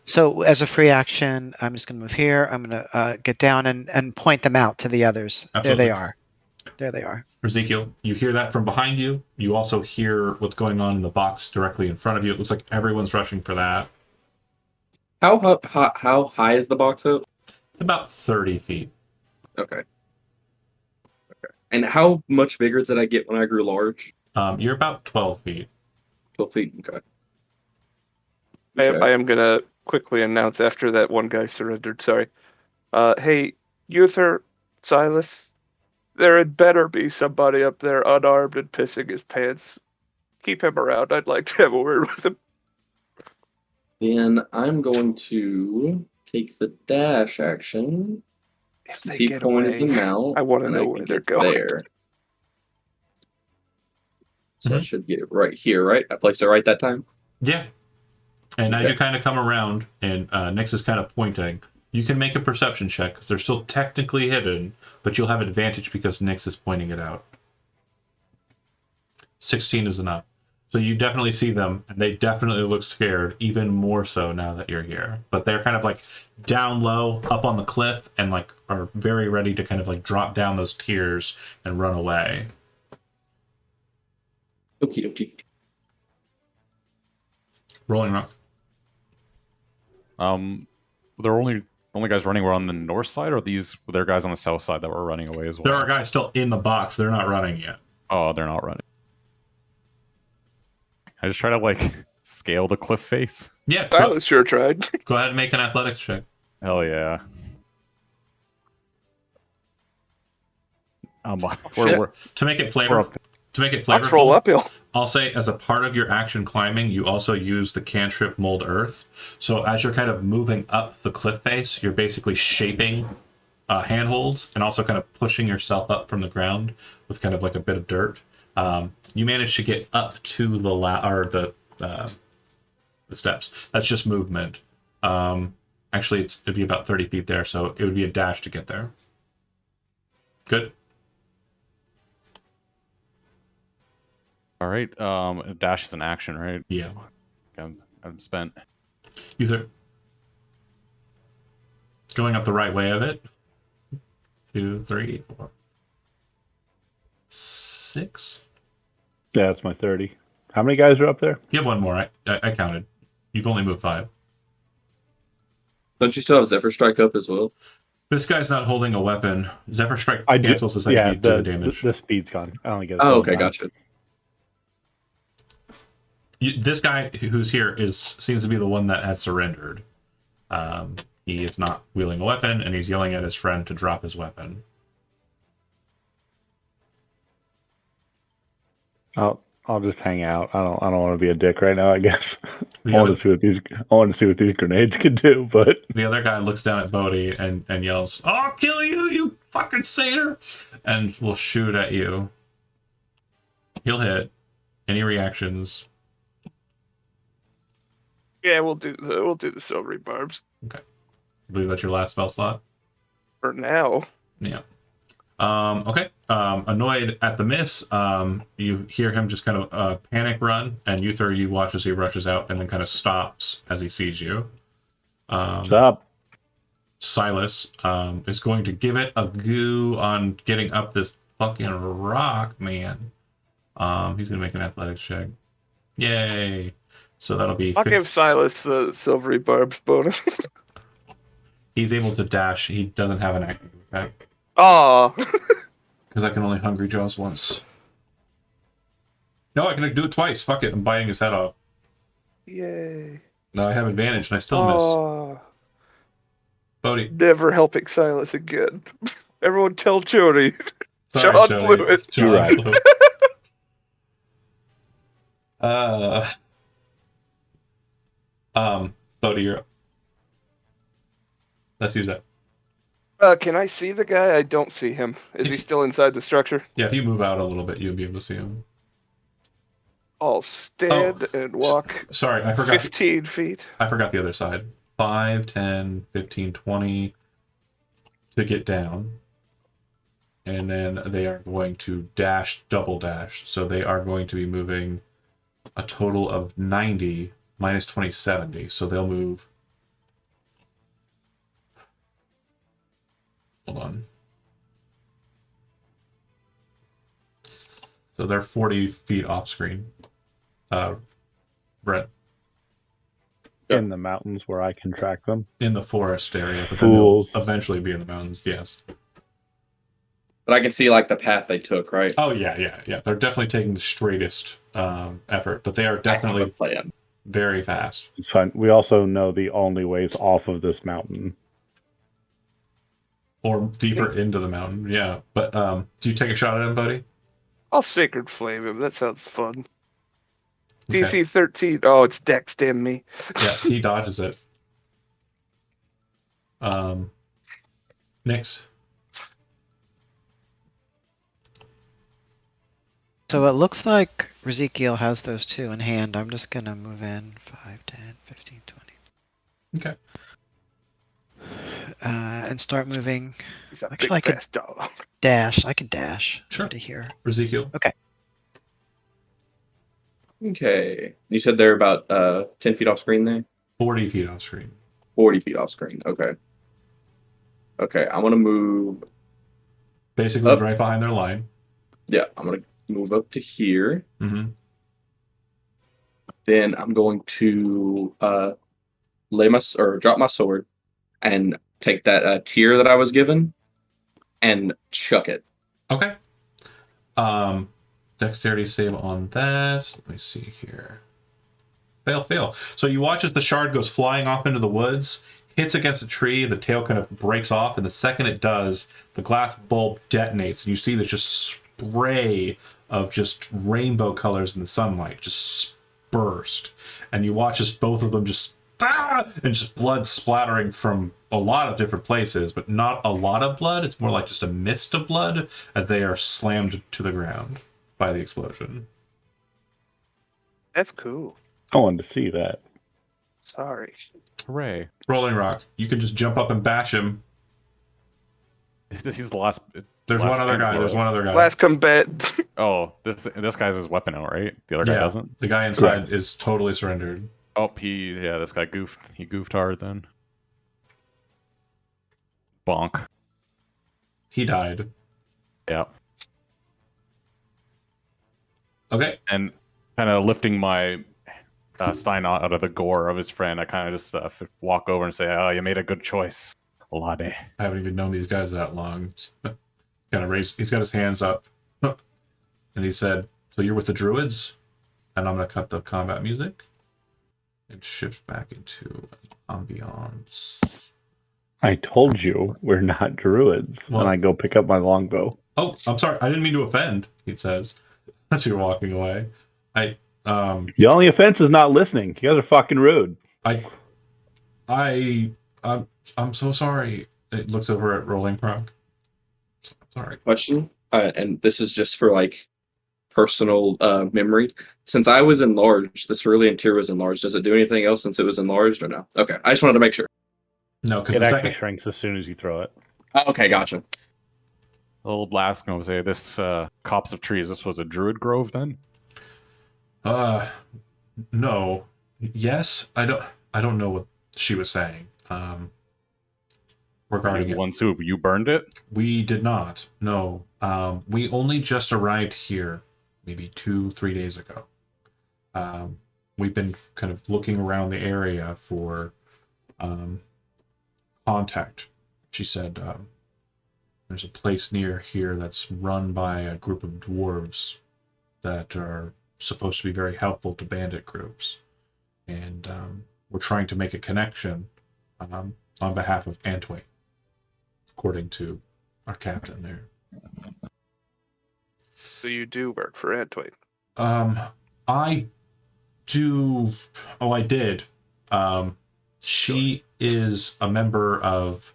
So as a free action, I'm just going to move here. I'm going to get down and point them out to the others. Absolutely. There they are. Ezekiel, you hear that from behind you. You also hear what's going on in the box directly in front of you. It looks like everyone's rushing for that. How high is the box up? It's about 30 feet. Okay. And how much bigger did I get when I grew large? You're about 12 feet. 12 feet. Okay. I am gonna quickly announce after that one guy surrendered. Sorry. Hey, Uther, Silas, there had better be somebody up there unarmed and pissing his pants. Keep him around. I'd like to have a word with him. Then I'm going to take the dash action. If Since they he get pointed away, them out, I want to and know can where they're get going. There. So I Mhm. should get it right here, right? I placed it right that time? Yeah. And as Okay. you kind of come around and Nyx is kind of pointing, you can make a perception check because they're still technically hidden, but you'll have advantage because Nyx is pointing it out. 16 is enough. So you definitely see them, and they definitely look scared, even more so now that you're here. But they're kind of like down low, up on the cliff, and like are very ready to kind of like drop down those tiers and run away. Okie dokie. Rolling rock. They're only guys running were on the north side, or were there guys on the south side that were running away as well? There are guys still in the box. They're not running yet. Oh, they're not running. I just try to like scale the cliff face. Yeah, Silas sure tried. go ahead and make an athletics check. Hell yeah. shit. We're To make it we're flavor, up. to make it Let's roll flavorful, uphill. I'll say as a part of your action climbing, you also use the cantrip Mold Earth. So as you're kind of moving up the cliff face, you're basically shaping handholds and also kind of pushing yourself up from the ground with kind of like a bit of dirt. You manage to get up to the steps. That's just movement. Actually, it'd be about 30 feet there, so it would be a dash to get there. Good. All right. Dash is an action, right? Yeah. I'm spent. Either going up the right way of it. 2, 3, 4, 6. Yeah, that's my 30. How many guys are up there? You have one more. I counted. You've only moved 5. Don't you still have Zephyr Strike up as well? This guy's not holding a weapon. Zephyr Strike I do- cancels the second Yeah, you do the, the damage. the speed's gone. I only get. Oh, okay, gotcha. This guy who's here seems to be the one that has surrendered. He is not wielding a weapon, and he's yelling at his friend to drop his weapon. I'll just hang out. I don't want to be a dick right now. I guess. The I other- want to see what these grenades can do. But The other guy looks down at Bodhi and yells, "I'll kill you, you fucking satyr!" and will shoot at you. He'll hit. Any reactions? Yeah, we'll do the silvery barbs I believe that's your last spell slot. for now. Yeah. Okay. Annoyed at the miss, you hear him just kind of panic run, and you watch as he rushes out and then kind of stops as he sees you. what's up? Silas is going to give it a go on getting up this fucking rock, man. He's going to make an athletics check. Yay. So that'll be... I'll give Silas the silvery barbs bonus. He's able to dash. He doesn't have an active effect. Aw. Because I can only Hungry Jaws once. No, I can do it twice. Fuck it. I'm biting his head off. Yay. No, I have advantage and I still miss. Aw. Bodhi. Never helping Silas again. Everyone tell Jody. Sorry, John Jody. blew it. John You're right. blew it. Bodhi, you're up. Let's use that. Can I see the guy? I don't see him. Is he still inside the structure? Yeah, if you move out a little bit, you'll be able to see him. I'll stand and walk Sorry, I forgot. 15 feet. I forgot the other side. 5, 10, 15, 20 to get down. And then they are going to double dash. So they are going to be moving a total of 90 minus 20, 70. So they'll move. Hold on. So they're 40 feet off screen. Brett. In the mountains where I can track them. In the forest area, but then they'll Fools. eventually be in the mountains. Yes. But I can see like the path they took, right? Oh yeah. They're definitely taking the straightest effort, but they are definitely plan. very fast. It's fine. We also know the only ways off of this mountain. Or deeper into the mountain. Yeah. But do you take a shot at him, buddy? I'll Sacred Flame him. That sounds fun. Okay. DC 13. Oh, it's Dex, damn me. Yeah, he dodges it. Nyx. So it looks like Ezekiel has those two in hand. I'm just gonna move in 5, 10, 15, 20. Okay. And start moving. He's a Actually, I big could- fast dog. Dash. I can dash Sure. to here. Ezekiel. Okay. You said they're about 10 feet off screen there? 40 feet off screen. 40 feet off screen. Okay. Okay, I'm gonna move. Basically, Up. right behind their line. Yeah, I'm gonna move up to here. Mm-hmm. Then I'm going to drop my sword and take that tier that I was given and chuck it. Okay. Dexterity save on that. Let me see here. Fail. So you watch as the shard goes flying off into the woods, hits against a tree, the tail kind of breaks off, and the second it does, the glass bulb detonates, and you see there's just spray of just rainbow colors in the sunlight, just burst. And you watch as both of them just and just blood splattering from a lot of different places, but not a lot of blood. It's more like just a mist of blood as they are slammed to the ground by the explosion. That's cool. I wanted to see that. Sorry. Hooray! Rolling Rock, you can just jump up and bash him. He's the last. There's last one other guy. bandit. There's one other guy. Last combat. Oh, this guy has his weapon out, right? The other guy Yeah, doesn't. the guy inside is totally surrendered. Oh, this guy goofed. He goofed hard then. Bonk. He died. Yeah. Okay. And kind of lifting my Stein out of the gore of his friend, I kind of just walk over and say, "Oh, you made a good choice, Alade." I haven't even known these guys that long. Kind of raised. He's got his hands up, and he said, "So you're with the druids?" And I'm gonna cut the combat music and shift back into ambiance. I told you we're not druids. Well- and I go pick up my longbow. Oh, I'm sorry. I didn't mean to offend. He says, as you're walking away. The only offense is not listening. You guys are fucking rude. I'm so sorry. It looks over at Rolling Rock. Sorry. Question, and this is just for like personal memory. Since I was enlarged, the cerulean tier was enlarged. Does it do anything else since it was enlarged or no? Okay, I just wanted to make sure. No, because It the actually second. shrinks as soon as you throw it. Okay, gotcha. A little blast going to say, "This copse of trees. This was a druid grove, then." No. Yes, I don't know what she was saying. Regarding it. One soup. You burned it. We did not. No. We only just arrived here maybe 2-3 days ago. We've been kind of looking around the area for contact. She said there's a place near here that's run by a group of dwarves that are supposed to be very helpful to bandit groups. And we're trying to make a connection on behalf of Antwain, according to our captain there. So you do work for Antwain. I do. Oh, I did. She is a member of.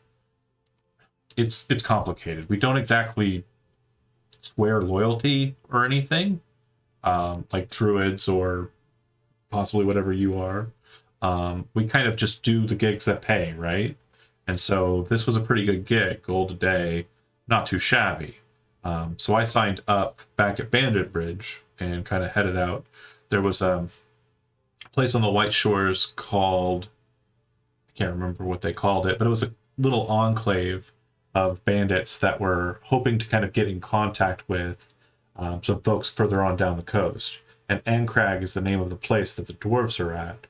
It's complicated. We don't exactly swear loyalty or anything, like druids or possibly whatever you are. We kind of just do the gigs that pay, right? And so this was a pretty good gig, gold a day, not too shabby. So I signed up back at Bandit Bridge and kind of headed out. There was a place on the White Shores called, I can't remember what they called it, but it was a little enclave of bandits that were hoping to kind of get in contact with some folks further on down the coast. And Ancrag is the name of the place that the dwarves are at.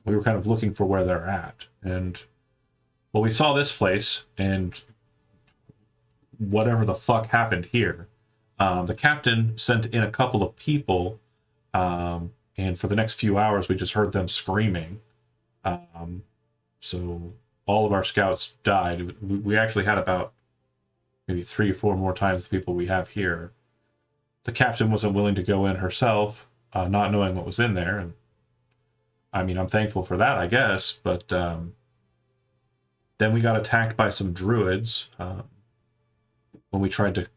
We were kind of looking for where they're at. And, well, we saw this place, and whatever the fuck happened here. The captain sent in a couple of people, and for the next few hours, we just heard them screaming. So all of our scouts died. We actually had about maybe 3 or 4 more times the people we have here. The captain wasn't willing to go in herself, not knowing what was in there. And I mean, I'm thankful for that, I guess. But then we got attacked by some druids when we tried to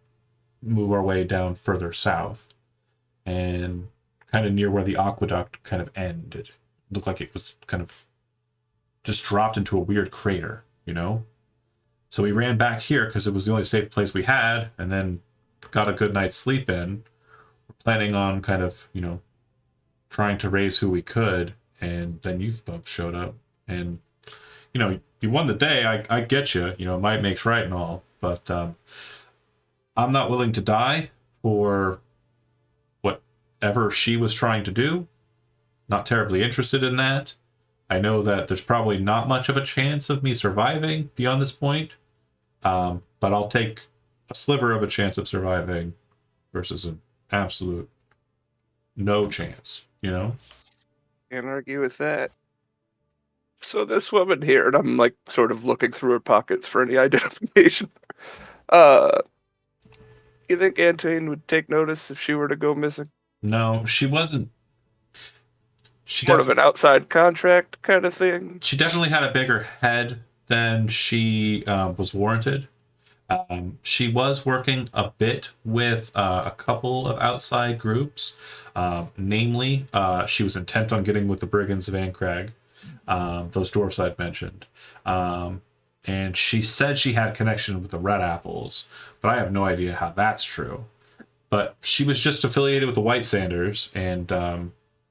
move our way down further south, and kind of near where the aqueduct kind of ended. It looked like it was kind of just dropped into a weird crater, you know? So we ran back here because it was the only safe place we had, and then got a good night's sleep in. We're planning on kind of, trying to raise who we could, and then you folks showed up, and you know, you won the day. I get you. You know, might makes right and all, but I'm not willing to die for whatever she was trying to do. Not terribly interested in that. I know that there's probably not much of a chance of me surviving beyond this point, but I'll take a sliver of a chance of surviving versus an absolute no chance, you know? Can't argue with that. So this woman here, and I'm like sort of looking through her pockets for any identification. You think Antane would take notice if she were to go missing? No, she wasn't. She Sort of an outside contract kind of thing. She definitely had a bigger head than she was warranted. She was working a bit with a couple of outside groups. Namely, she was intent on getting with the Brigands of Ancrag, those dwarfs I'd mentioned. And she said she had connection with the Red Apples, but I have no idea how that's true. But she was just affiliated with the White Sanders, and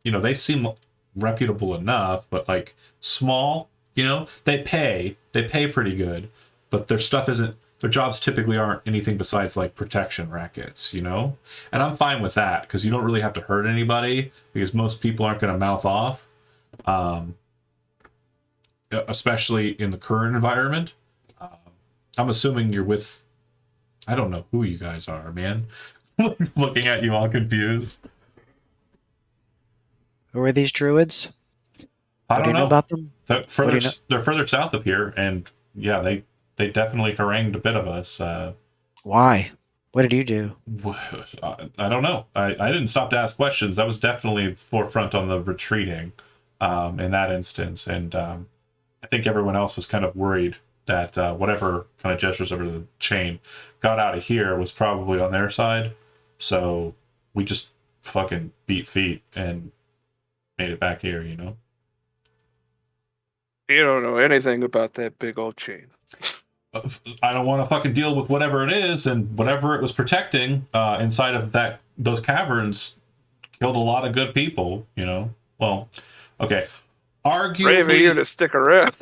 you know, they seem reputable enough, but like small, you know, they pay pretty good, but their stuff isn't, their jobs typically aren't anything besides like protection rackets, you know? And I'm fine with that because you don't really have to hurt anybody because most people aren't going to mouth off, especially in the current environment. I'm assuming you're with, I don't know who you guys are, man. Looking at you all confused. Who are these druids? I What do don't you know know. about them? They're further, know? they're further south of here, and yeah, they definitely harangued a bit of us. Why? What did you do? I don't know. I didn't stop to ask questions. That was definitely forefront on the retreating in that instance, and I think everyone else was kind of worried that whatever kind of gestures over the chain got out of here was probably on their side. So we just fucking beat feet and made it back here, you know? You don't know anything about that big old chain. I don't want to fucking deal with whatever it is, and whatever it was protecting inside of those caverns killed a lot of good people, you know? Well, okay. Brave of you to stick around.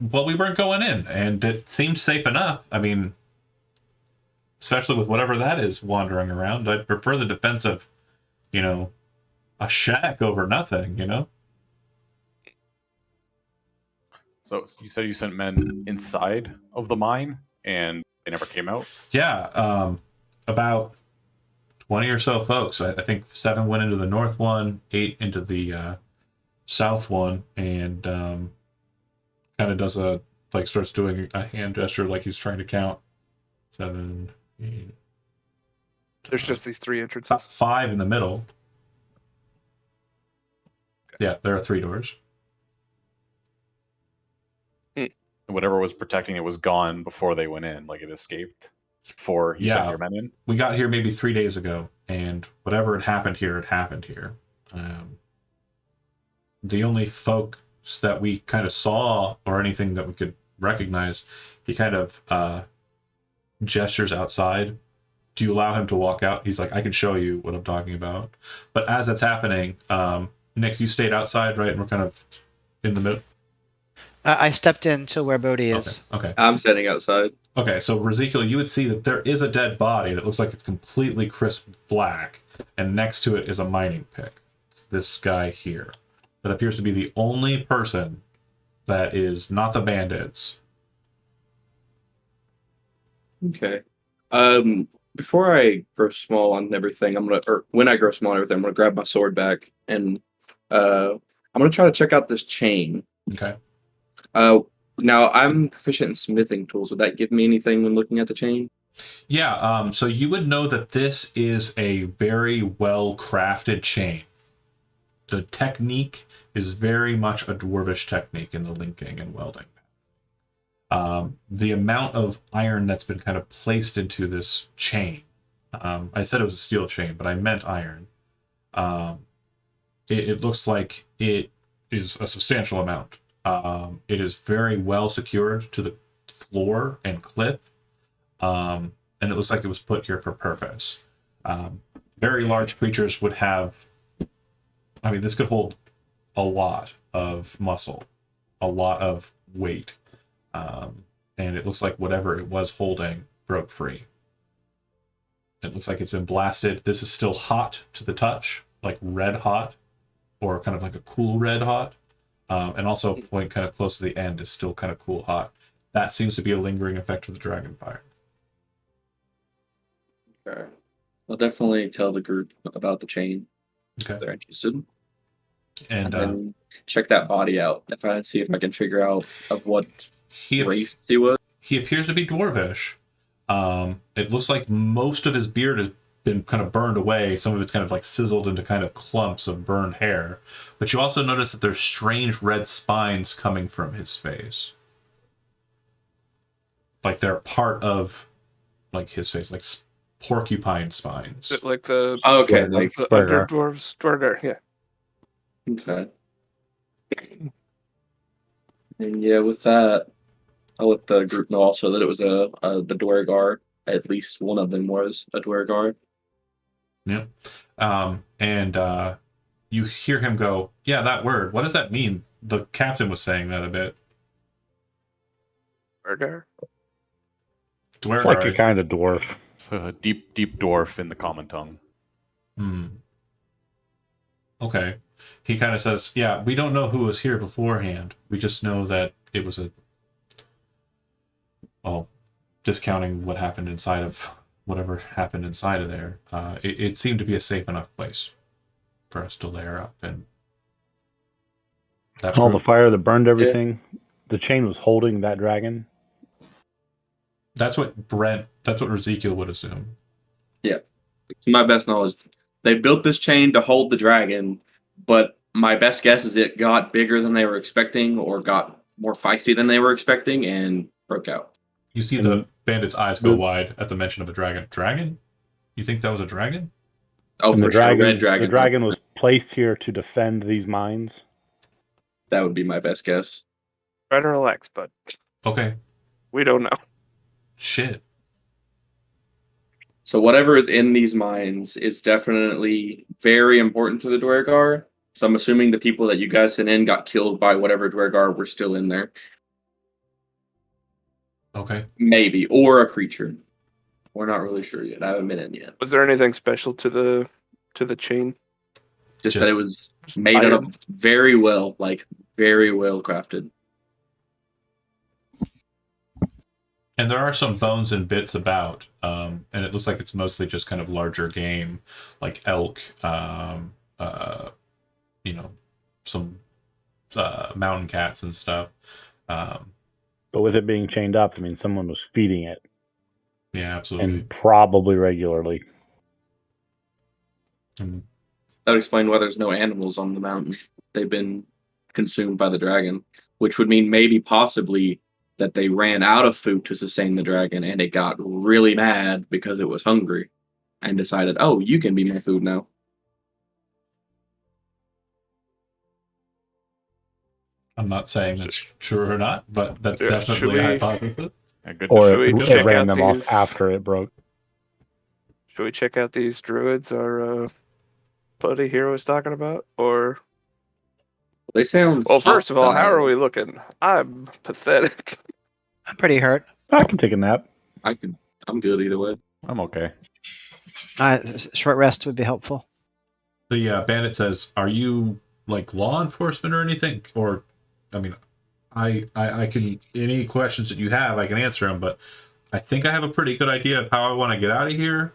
Well, we weren't going in, and it seemed safe enough. I mean, especially with whatever that is wandering around, I'd prefer the defense of, you know, a shack over nothing, you know? So you said you sent men inside of the mine, and they never came out? Yeah, about 20 or so folks. I think 7 went into the north one, 8 into the south one, and kind of does starts doing a hand gesture like he's trying to count. 7, 8. There's just these 3 entrances. 5 in the middle. Yeah, there are 3 doors. Whatever was protecting it was gone before they went in, like it escaped before you sent your men in? We got here maybe 3 days ago, and whatever had happened here, it happened here. The only folks that we kind of saw or anything that we could recognize, he kind of gestures outside. Do you allow him to walk out? He's like, I can show you what I'm talking about. But as that's happening, Nick, you stayed outside, right? And we're kind of in the middle. I stepped into where Bodhi is. Okay. I'm standing outside. Okay, so Ezekiel, you would see that there is a dead body that looks like it's completely crisp black, and next to it is a mining pick. It's this guy here. That appears to be the only person that is not the bandits. Okay. Before I grow small on everything, when I grow small on everything, I'm gonna grab my sword back and I'm gonna try to check out this chain. Okay. Now I'm proficient in smithing tools. Would that give me anything when looking at the chain? Yeah, so you would know that this is a very well crafted chain. The technique is very much a dwarvish technique in the linking and welding. The amount of iron that's been kind of placed into this chain, I said it was a steel chain, but I meant iron. It looks like it is a substantial amount. It is very well secured to the floor and cliff, and it looks like it was put here for purpose. Very large creatures would have I mean, this could hold a lot of muscle, a lot of weight. And it looks like whatever it was holding broke free. It looks like it's been blasted. This is still hot to the touch, like red hot, or kind of like a cool red hot. And also point kind of close to the end is still kind of cool hot. That seems to be a lingering effect of the dragon fire. Okay. I'll definitely tell the group about the chain Okay. if they're interested. And then check that body out. See if I can figure out of what he race he was. He appears to be dwarvish. It looks like most of his beard has been kind of burned away. Some of it's kind of like sizzled into kind of clumps of burned hair. But you also notice that there's strange red spines coming from his face. Like they're part of like his face, like porcupine spines. Like the Okay, like the Dwargar. Underdwarves, Dwargar, yeah. okay. And yeah, with that, I'll let the group know also that it was the Dwargar. At least one of them was a Dwargar. Yep. And you hear him go, yeah, that word. What does that mean? The captain was saying that a bit. Dwargar. It's like a Dwargar. kind of dwarf. It's a deep dwarf in the common tongue. Okay. He kind of says, yeah, we don't know who was here beforehand. We just know that it was discounting what happened inside of whatever happened inside of there. It seemed to be a safe enough place for us to layer up. And that All the proved- fire that burned everything. The chain was holding that dragon. that's what Ezekiel would assume. To my best knowledge, they built this chain to hold the dragon, but my best guess is it got bigger than they were expecting or got more feisty than they were expecting and broke out. You see the bandit's eyes go wide at the mention of a dragon. Dragon? You think that was a dragon? Oh, And for the dragon, sure, red dragon. the dragon was placed here to defend these mines. That would be my best guess. Try to relax, bud. Okay. We don't know. Shit. So whatever is in these mines is definitely very important to the Dwargar. So I'm assuming the people that you guys sent in got killed by whatever Dwargar were still in there. Okay. Maybe. Or a creature. We're not really sure yet. I haven't been in yet. Was there anything special to the chain? Just that it was made up very well crafted. And there are some bones and bits about, and it looks like it's mostly just kind of larger game, like elk, some mountain cats and stuff. But with it being chained up, I mean, someone was feeding it, Yeah, absolutely. and probably regularly. And That would explain why there's no animals on the mountain. They've been consumed by the dragon, which would mean maybe possibly that they ran out of food to sustain the dragon and it got really mad because it was hungry and decided, oh, you can be my food now. I'm not saying that's true or not, but that's Yeah, definitely should a we- hypothesis. Yeah, good. Or Should it, we it check ran out them off these- after it broke. Should we check out these druids our buddy here was talking about? Or They sound. well, first of all, how are hostile. we looking? I'm pathetic. I'm pretty hurt. I can take a nap. I'm good either way. I'm okay. Short rest would be helpful. The bandit says, "Are you like law enforcement or anything?" Or, I mean, I can any questions that you have, I can answer them. But I think I have a pretty good idea of how I want to get out of here.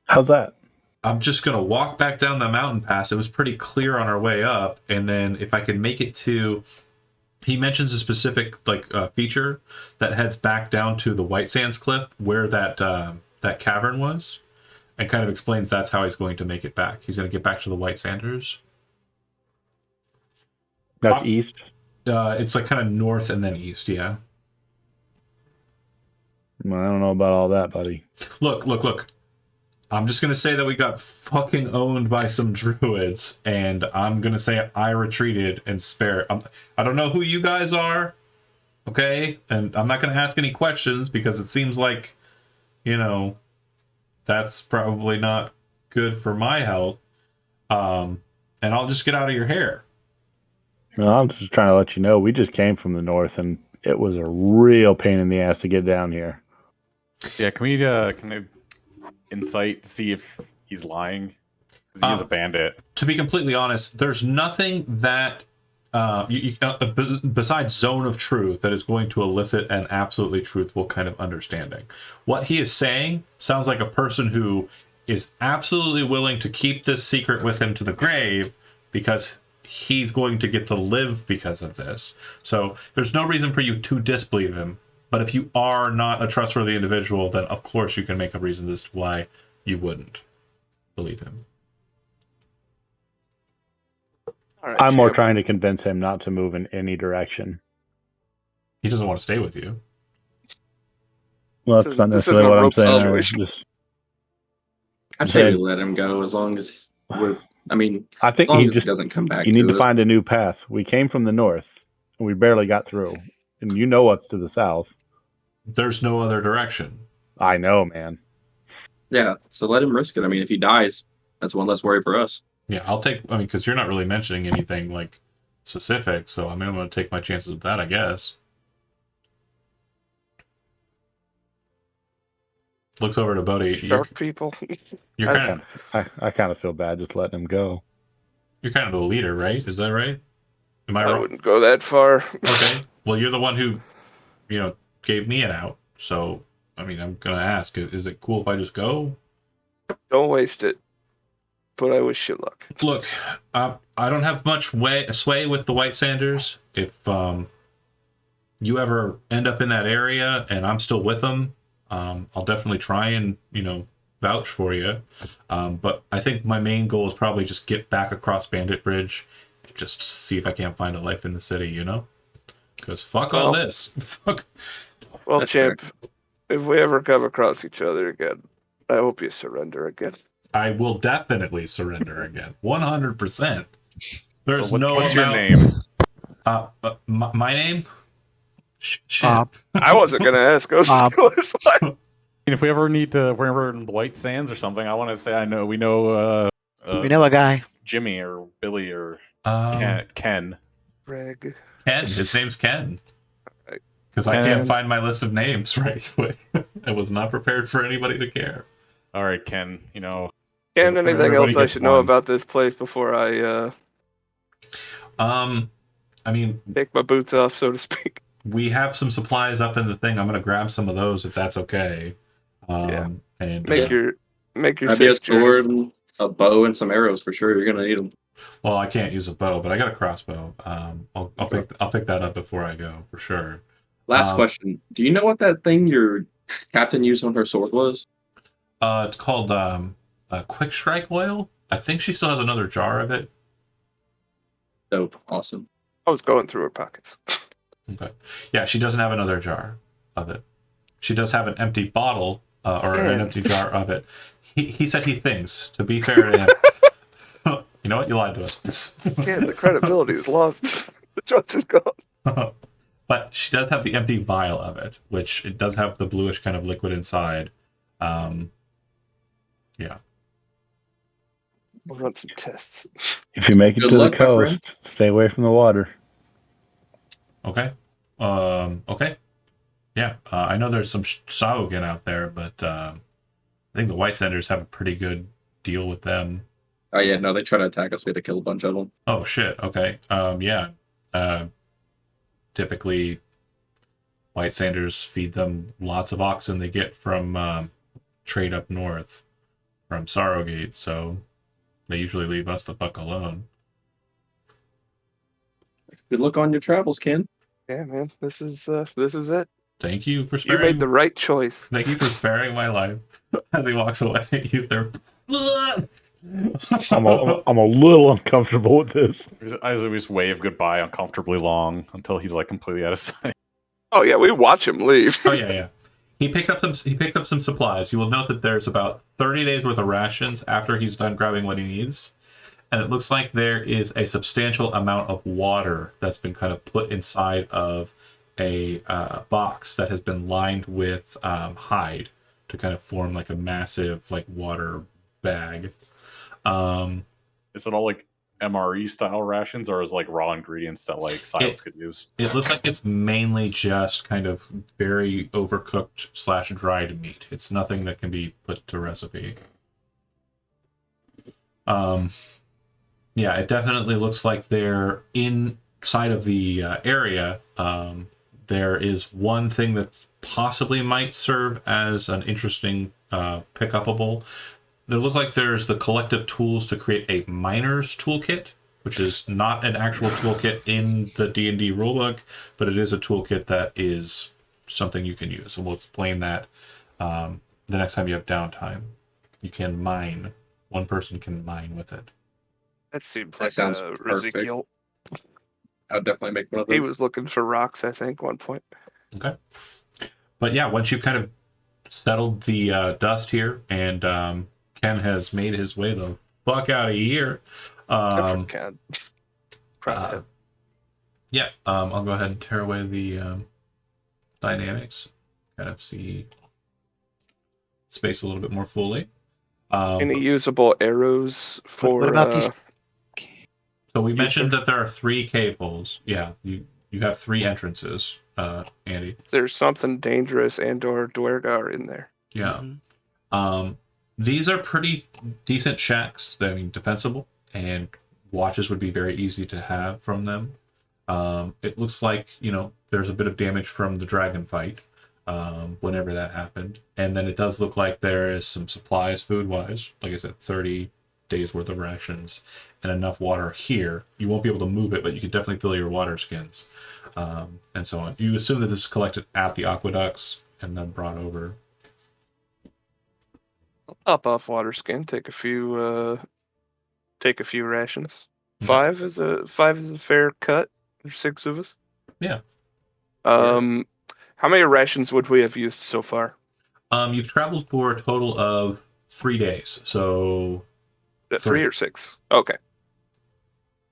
How's that? I'm just gonna walk back down the mountain pass. It was pretty clear on our way up, and then if I can make it to, he mentions a specific feature that heads back down to the White Sands Cliff where that cavern was, and kind of explains that's how he's going to make it back. He's going to get back to the White Sanders. That's east. It's like kind of north and then east. Yeah. Well, I don't know about all that, buddy. Look. I'm just going to say that we got fucking owned by some druids, and I'm going to say I retreated and spared. I don't know who you guys are, okay? And I'm not going to ask any questions because it seems like, that's probably not good for my health. and I'll just get out of your hair. No, I'm just trying to let you know we just came from the north, and it was a real pain in the ass to get down here. Yeah, can I insight to see if he's lying? Because he is a bandit. To be completely honest, there's nothing that besides Zone of Truth that is going to elicit an absolutely truthful kind of understanding. What he is saying sounds like a person who is absolutely willing to keep this secret with him to the grave because he's going to get to live because of this. So there's no reason for you to disbelieve him. But if you are not a trustworthy individual, then of course you can make a reason as to why you wouldn't believe him. All right, I'm more champ. trying to convince him not to move in any direction. He doesn't want to stay with you. Well, This that's not this necessarily isn't a what I'm rope saying. situation. I say we Said- let him go as long as we're. I mean, I as think long he as just he doesn't come back. you need to us. find a new path. We came from the north, and we barely got through. And you know what's to the south. There's no other direction. I know, man. Yeah, so let him risk it. I mean, if he dies, that's one less worry for us. Yeah, because you're not really mentioning anything like specific, so I mean, I'm going to take my chances with that, I guess. Looks over to Bodhi. Shark people. You're kind of I kind of feel bad just letting him go. you're kind of the leader, right? Is that right? Am I I wrong? wouldn't go that far. Okay. Well, you're the one who, gave me an out. So, I mean, I'm going to ask, is it cool if I just go? Don't waste it. But I wish you luck. Look, I don't have much sway with the White Sanders. If you ever end up in that area and I'm still with them, I'll definitely try and vouch for you. But I think my main goal is probably just get back across Bandit Bridge, and just see if I can't find a life in the city. Because fuck all Well- this. Fuck. Well, That's champ, if we ever come across each other again, I hope you surrender again. I will definitely surrender again. 100%. There's So no what's your amount- name? My name? Shit. Bob. I wasn't gonna ask. I was Bob. just like, I mean, if we ever in the White Sands or something, I want to say we know We know a guy. Jimmy or Billy or Ken. Ken. Greg. His name's Ken. Right. Because I can't Ken. find my list of names right quick. I was not prepared for anybody to care. All right, Ken. And anything Everybody else I gets should know one. about this place before I I mean, take my boots off, so to speak? we have some supplies up in the thing. I'm gonna grab some of those if that's okay. Yeah. And Make your I'd be a safe journey. sword, and a bow, and some arrows for sure. You're gonna need them. well, I can't use a bow, but I got a crossbow. I'll pick that up before I go for sure. Last question: do you know what that thing your captain used on her sword was? It's called Quick Strike oil. I think she still has another jar of it. Dope, awesome. I was going through her pockets. Okay. Yeah, she doesn't have another jar of it. She does have an empty bottle or an empty jar of it. He said he thinks, to be fair to him. You know what? You lied to us. Yeah, the credibility is lost. The trust is gone. But she does have the empty vial of it, which it does have the bluish kind of liquid inside. Yeah. We'll run some tests. If you make it Good to luck, the my friend. coast, stay away from the water. Okay. Okay. Yeah. I know there's some Saugen out there, but I think the White Senders have a pretty good deal with them. Oh yeah, no, they try to attack us. We had to kill a bunch of them. Oh shit. Okay. Yeah. Typically, White Sanders feed them lots of oxen they get from trade up north from Sorrowgate, so they usually leave us the fuck alone. Good luck on your travels, Ken. Yeah, man, this is it. Thank you for You sparing. made the right choice. Thank you for sparing my life. As he walks away, you there. I'm a little uncomfortable with this. I just wave goodbye uncomfortably long until he's like completely out of sight. Oh yeah, we watch him leave. Oh yeah. He picks up some supplies. You will note that there's about 30 days worth of rations after he's done grabbing what he needs. And it looks like there is a substantial amount of water that's been kind of put inside of a box that has been lined with hide to kind of form like a massive like water bag. Is it all like MRE style rations, or is it like raw ingredients that like Silas could use? It looks like it's mainly just kind of very overcooked / dried meat. It's nothing that can be put to recipe. Yeah, it definitely looks like they're inside of the area. There is one thing that possibly might serve as an interesting pick-upable. There look like there's the collective tools to create a miner's toolkit, which is not an actual toolkit in the D&D rulebook, but it is a toolkit that is something you can use. And we'll explain that the next time you have downtime. You can mine. One person can mine with it. That seems That like sounds perfect. Ezekiel. I would definitely make one of those. He was looking for rocks, I think, one point. Okay. But yeah, once you've kind of settled the dust here, and Ken has made his way the fuck out of here. Ken. Yeah, I'll go ahead and tear away the dynamics. Kind of see space a little bit more fully. Any usable arrows for? What about these? So we mentioned that there are 3 cave holes. Yeah, you have 3 entrances, Andy. There's something dangerous and/or Dwergar in there. Yeah. Mm-hmm. These are pretty decent shacks. I mean, defensible, and watches would be very easy to have from them. It looks like, there's a bit of damage from the dragon fight whenever that happened. And then it does look like there is some supplies food-wise. Like I said, 30 days worth of rations and enough water here. You won't be able to move it, but you can definitely fill your water skins and so on. You assume that this is collected at the aqueducts and then brought over. I'll top off water skin. Take a few rations. Okay. 5 is a fair cut. There's 6 of us. Yeah. How many rations would we have used so far? You've traveled for a total of 3 days, so 3 or 6? Okay.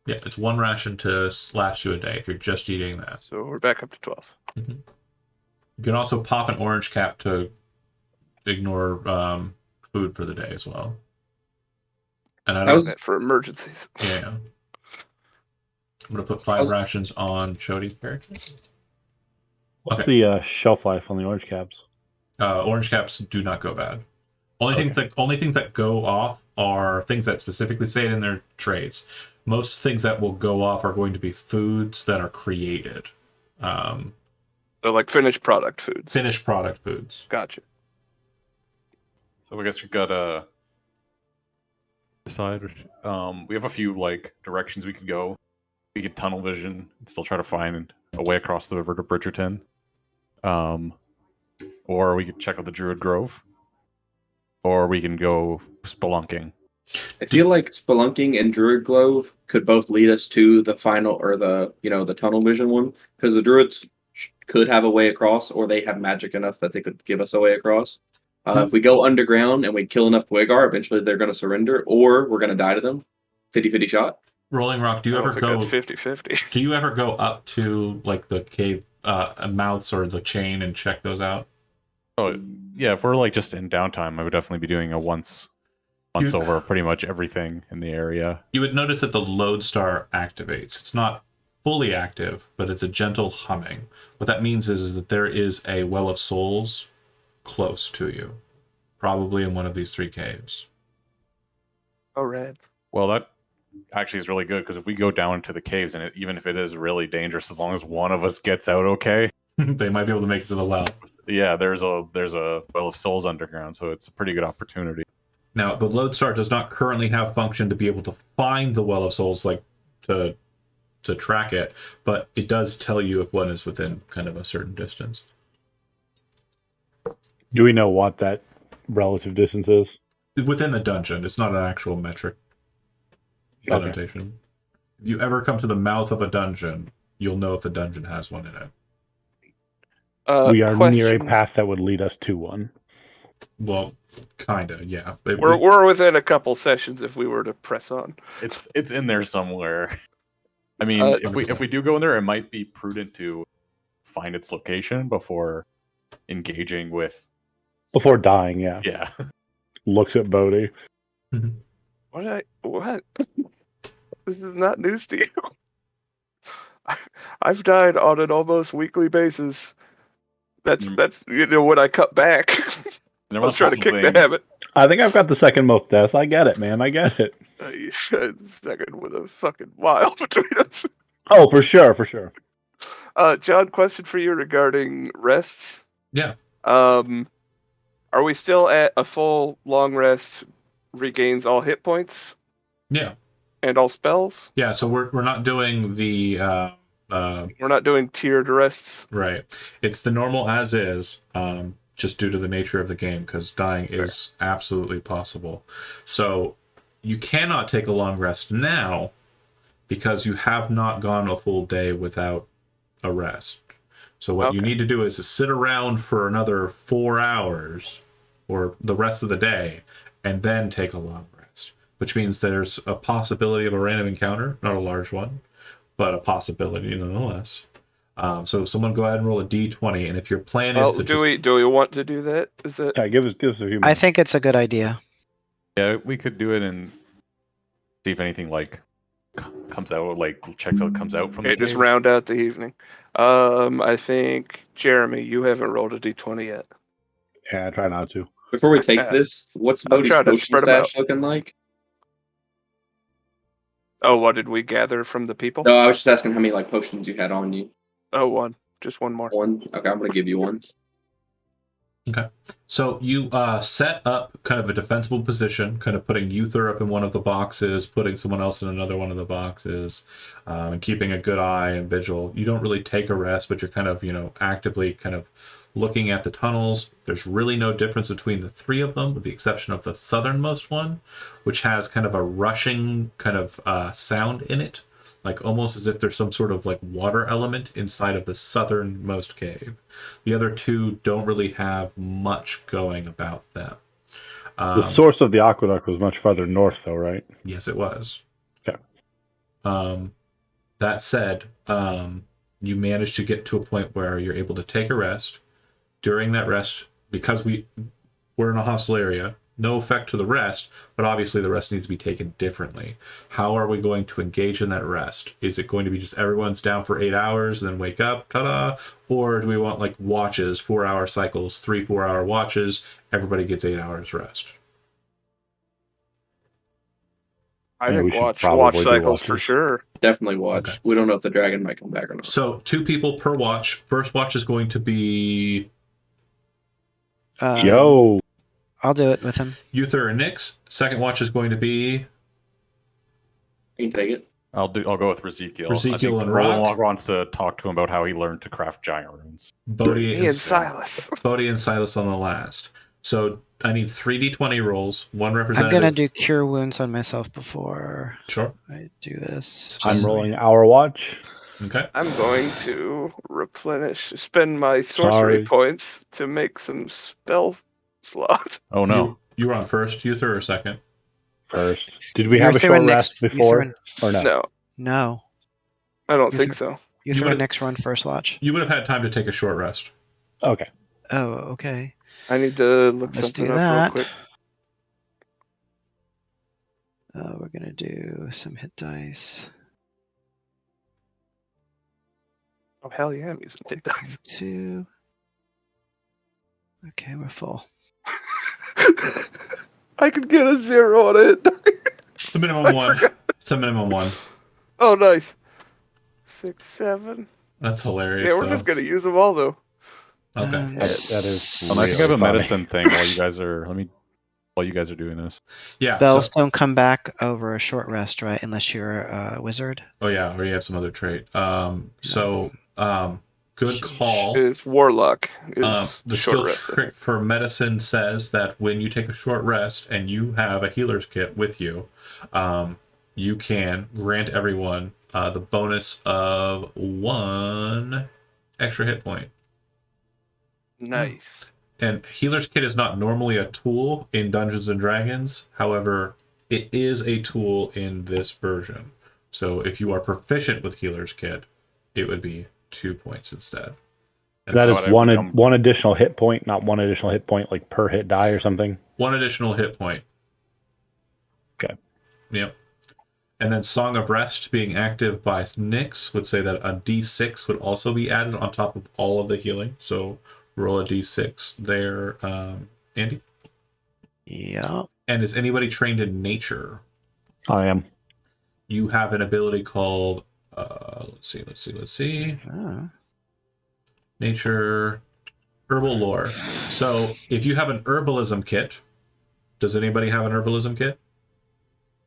Yeah, it's 1 ration to last you a day if you're just eating that. So we're back up to 12. Mm-hmm. You can also pop an orange cap to ignore food for the day as well. And I was for emergencies. Yeah. I'm gonna put 5 rations on Chody's character. What's the shelf life on the orange caps? Orange caps do not go bad. Only things that go off are things that specifically say it in their trades. Most things that will go off are going to be foods that are created. So like finished product foods. Finished product foods. Gotcha. So I guess we've got to decide. We have a few directions we could go. We could tunnel vision and still try to find a way across the river to Bridgerton. Or we could check out the Druid Grove. Or we can go spelunking. I feel like spelunking and Druid Grove could both lead us to the final, or the tunnel vision one, because the druids could have a way across, or they have magic enough that they could give us a way across. If we go underground and we kill enough Dwergar, eventually they're going to surrender, or we're going to die to them. 50-50 shot. Rolling Rock, do you ever go 50-50? Do you ever go up to the cave mouths or the chain and check those out? Oh yeah, if we're just in downtime, I would definitely be doing a once over pretty much everything in the area. You would notice that the lodestar activates. It's not fully active, but it's a gentle humming. What that means is that there is a well of souls close to you, probably in one of these 3 caves. Oh, red. Well, that actually is really good, because if we go down into the caves, and even if it is really dangerous, as long as one of us gets out okay, they might be able to make it to the well. Yeah, there's a well of souls underground, so it's a pretty good opportunity. Now, the lodestar does not currently have function to be able to find the well of souls, to track it, but it does tell you if one is within kind of a certain distance. Do we know what that relative distance is? Within the dungeon. It's not an actual metric connotation. Okay. If you ever come to the mouth of a dungeon, you'll know if the dungeon has one in it. We are near a path that would lead us to one. Well, kinda, yeah. We're within a couple sessions if we were to press on. It's in there somewhere. I mean, if we do go in there, it might be prudent to find its location before engaging with. Before dying, yeah. Yeah. Looks at Bodhi. What? This is not news to you. I've died on an almost weekly basis. That's when I cut back. There I was must trying be to kick the something- habit. I think I've got the second most deaths. I get it, man. I get it. Second with a fucking mile between us. Oh, for sure, for sure. John, question for you regarding rests. Yeah. Are we still at a full long rest regains all hit points Yeah. and all spells? Yeah. So we're not doing the We're not doing tiered rests. right. It's the normal as is, just due to the nature of the game, because dying is absolutely possible. So you cannot take a long rest now because you have not gone a full day without a rest. So what you Okay. need to do is to sit around for another 4 hours or the rest of the day and then take a long rest, which means there's a possibility of a random encounter, not a large one, but a possibility nonetheless. So someone go ahead and roll a d20, and if your plan is Well, to do we want to do that? Is it? Yeah, give us a few minutes. I think it's a good idea. Yeah, we could do it and see if anything like comes out, like checks out comes out from Okay, the just cave. round out the evening. I think Jeremy, you haven't rolled a d20 yet. Yeah, I try not to. Before we take Yeah. this, what's I'm Bodhi's trying to potion spread 'em stash looking like? Oh, what did we gather from the people? No, I was just asking how many like potions you had on you. Oh, one. Just one more. One. Okay, I'm gonna give you one. So you set up kind of a defensible position, kind of putting Uther up in one of the boxes, putting someone else in another one of the boxes, and keeping a good eye and vigil. You don't really take a rest, but you're kind of, actively kind of looking at the tunnels. There's really no difference between the three of them, with the exception of the southernmost one, which has kind of a rushing kind of sound in it, like almost as if there's some sort of like water element inside of the southernmost cave. The other two don't really have much going about them. The source of the aqueduct was much farther north, though, right? Yes, it was. Okay. That said, you managed to get to a point where you're able to take a rest. During that rest, because we're in a hostile area, no effect to the rest, but obviously the rest needs to be taken differently. How are we going to engage in that rest? Is it going to be just everyone's down for 8 hours and then wake up, ta-da? Or do we want like watches, 4-hour cycles, 3 4-hour watches, everybody gets 8 hours rest? I Yeah, we think should watch probably do cycles for watches. sure. Definitely watch. Okay. We don't know if the dragon might come back or not. So 2 people per watch. First watch is going to be Yo, I'll do it with him. Uther and Nyx. Second watch is going to be You can take it. I'll go with Ezekiel. Ezekiel and Roland Rock. wants to talk to him about how he learned to craft giant runes. Bodhi Me and Silas. and Silas on the last. So I need 3d20 rolls, one I'm representative. gonna do cure wounds on myself before Sure. I do this. I'm Just- rolling our watch. Okay. I'm going to spend my sorcery Sorry. points to make some spell slot. Oh no. You were on first, Uther, or second? First. Did we You have a threw short in rest next- you before? threw in- Or no? No, No, I don't You think so. you You threw a would've- next run first watch. You would have had time to take a short rest. Okay. Oh, okay. I need to look Let's something do up that. real quick. We're gonna do some hit dice. Oh hell yeah, I'm using hit dice. 2. Okay, we're full. I could get a 0 on it. It's a minimum I one. forgot. It's a minimum one. Oh nice. 6, 7. That's hilarious. Yeah, we're though. just gonna use them all though. Okay. And That is I think I have really a funny. medicine thing while you guys are doing this. Yeah. Spells So, don't come back over a short rest, right? Unless you're a wizard. oh yeah, or you have some other trait. Good call. Is warlock is The short skill rest. trick for medicine says that when you take a short rest and you have a healer's kit with you, you can grant everyone the bonus of 1 extra hit point. Nice. And healer's kit is not normally a tool in Dungeons and Dragons. However, it is a tool in this version. So if you are proficient with healer's kit, it would be 2 points instead. And That so is what I- one additional hit point, not one additional hit point like per hit die or something. 1 additional hit point. Okay. Yep. And then Song of Rest being active by Nyx would say that a d6 would also be added on top of all of the healing. So roll a d6 there, Andy. Yeah. And is anybody trained in nature? I am. You have an ability called, let's see. Oh. Nature, herbal lore. So if you have an herbalism kit, does anybody have an herbalism kit?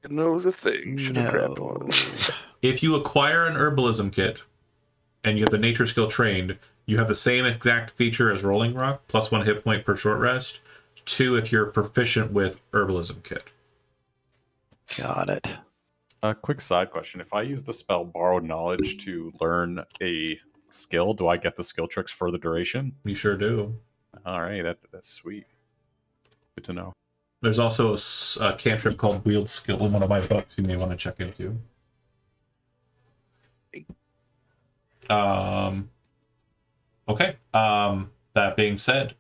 Knows a thing. Should have grabbed one. If you acquire an herbalism kit and you have the nature skill trained, you have the same exact feature as Rolling Rock, plus 1 hit point per short rest. 2 if you're proficient with herbalism kit. Got it. A quick side question: if I use the spell Borrowed Knowledge to learn a skill, do I get the skill tricks for the duration? You sure do. All right, that's sweet. Good to know. There's also a cantrip called Wield Skill in one of my books you may want to check into. Okay. That being said,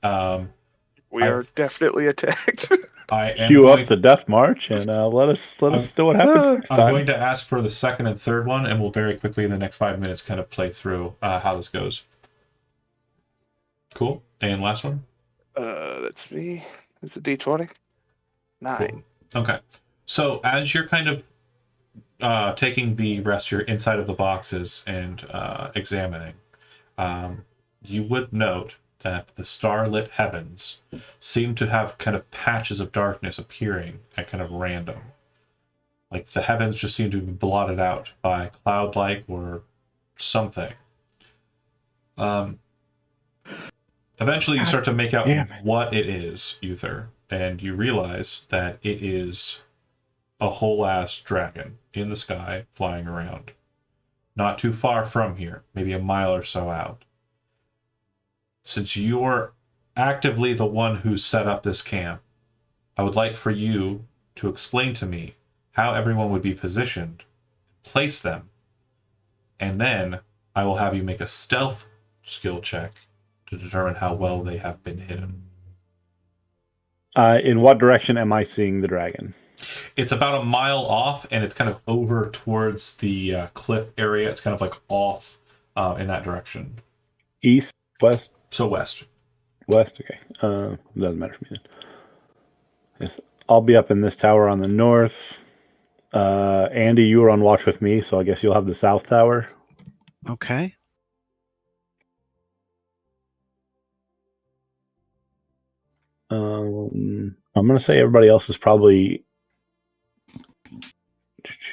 We are definitely attacked. I am Cue going, up the death march and let us know what happens next I'm time. going to ask for the second and third one, and we'll very quickly in the next 5 minutes kind of play through how this goes. Cool. And last one? That's me. It's a D20. 9. Cool. Okay. So as you're kind of taking the rest, you're inside of the boxes and examining, you would note that the starlit heavens seem to have kind of patches of darkness appearing at kind of random. Like the heavens just seem to be blotted out by cloud-like or something. Eventually you start to make out what it is, Uther, and you realize that it is a whole-ass dragon in the sky flying around. Not too far from here, maybe a mile or so out. Since you're actively the one who set up this camp, I would like for you to explain to me how everyone would be positioned, place them, and then I will have you make a stealth skill check to determine how well they have been hidden. In what direction am I seeing the dragon? It's about a mile off, and it's kind of over towards the cliff area. It's kind of like off in that direction. East, west? So west. West, okay. Doesn't matter for me then. Yes, I'll be up in this tower on the north. Andy, you were on watch with me, so I guess you'll have the south tower. Okay. I'm going to say everybody else is probably...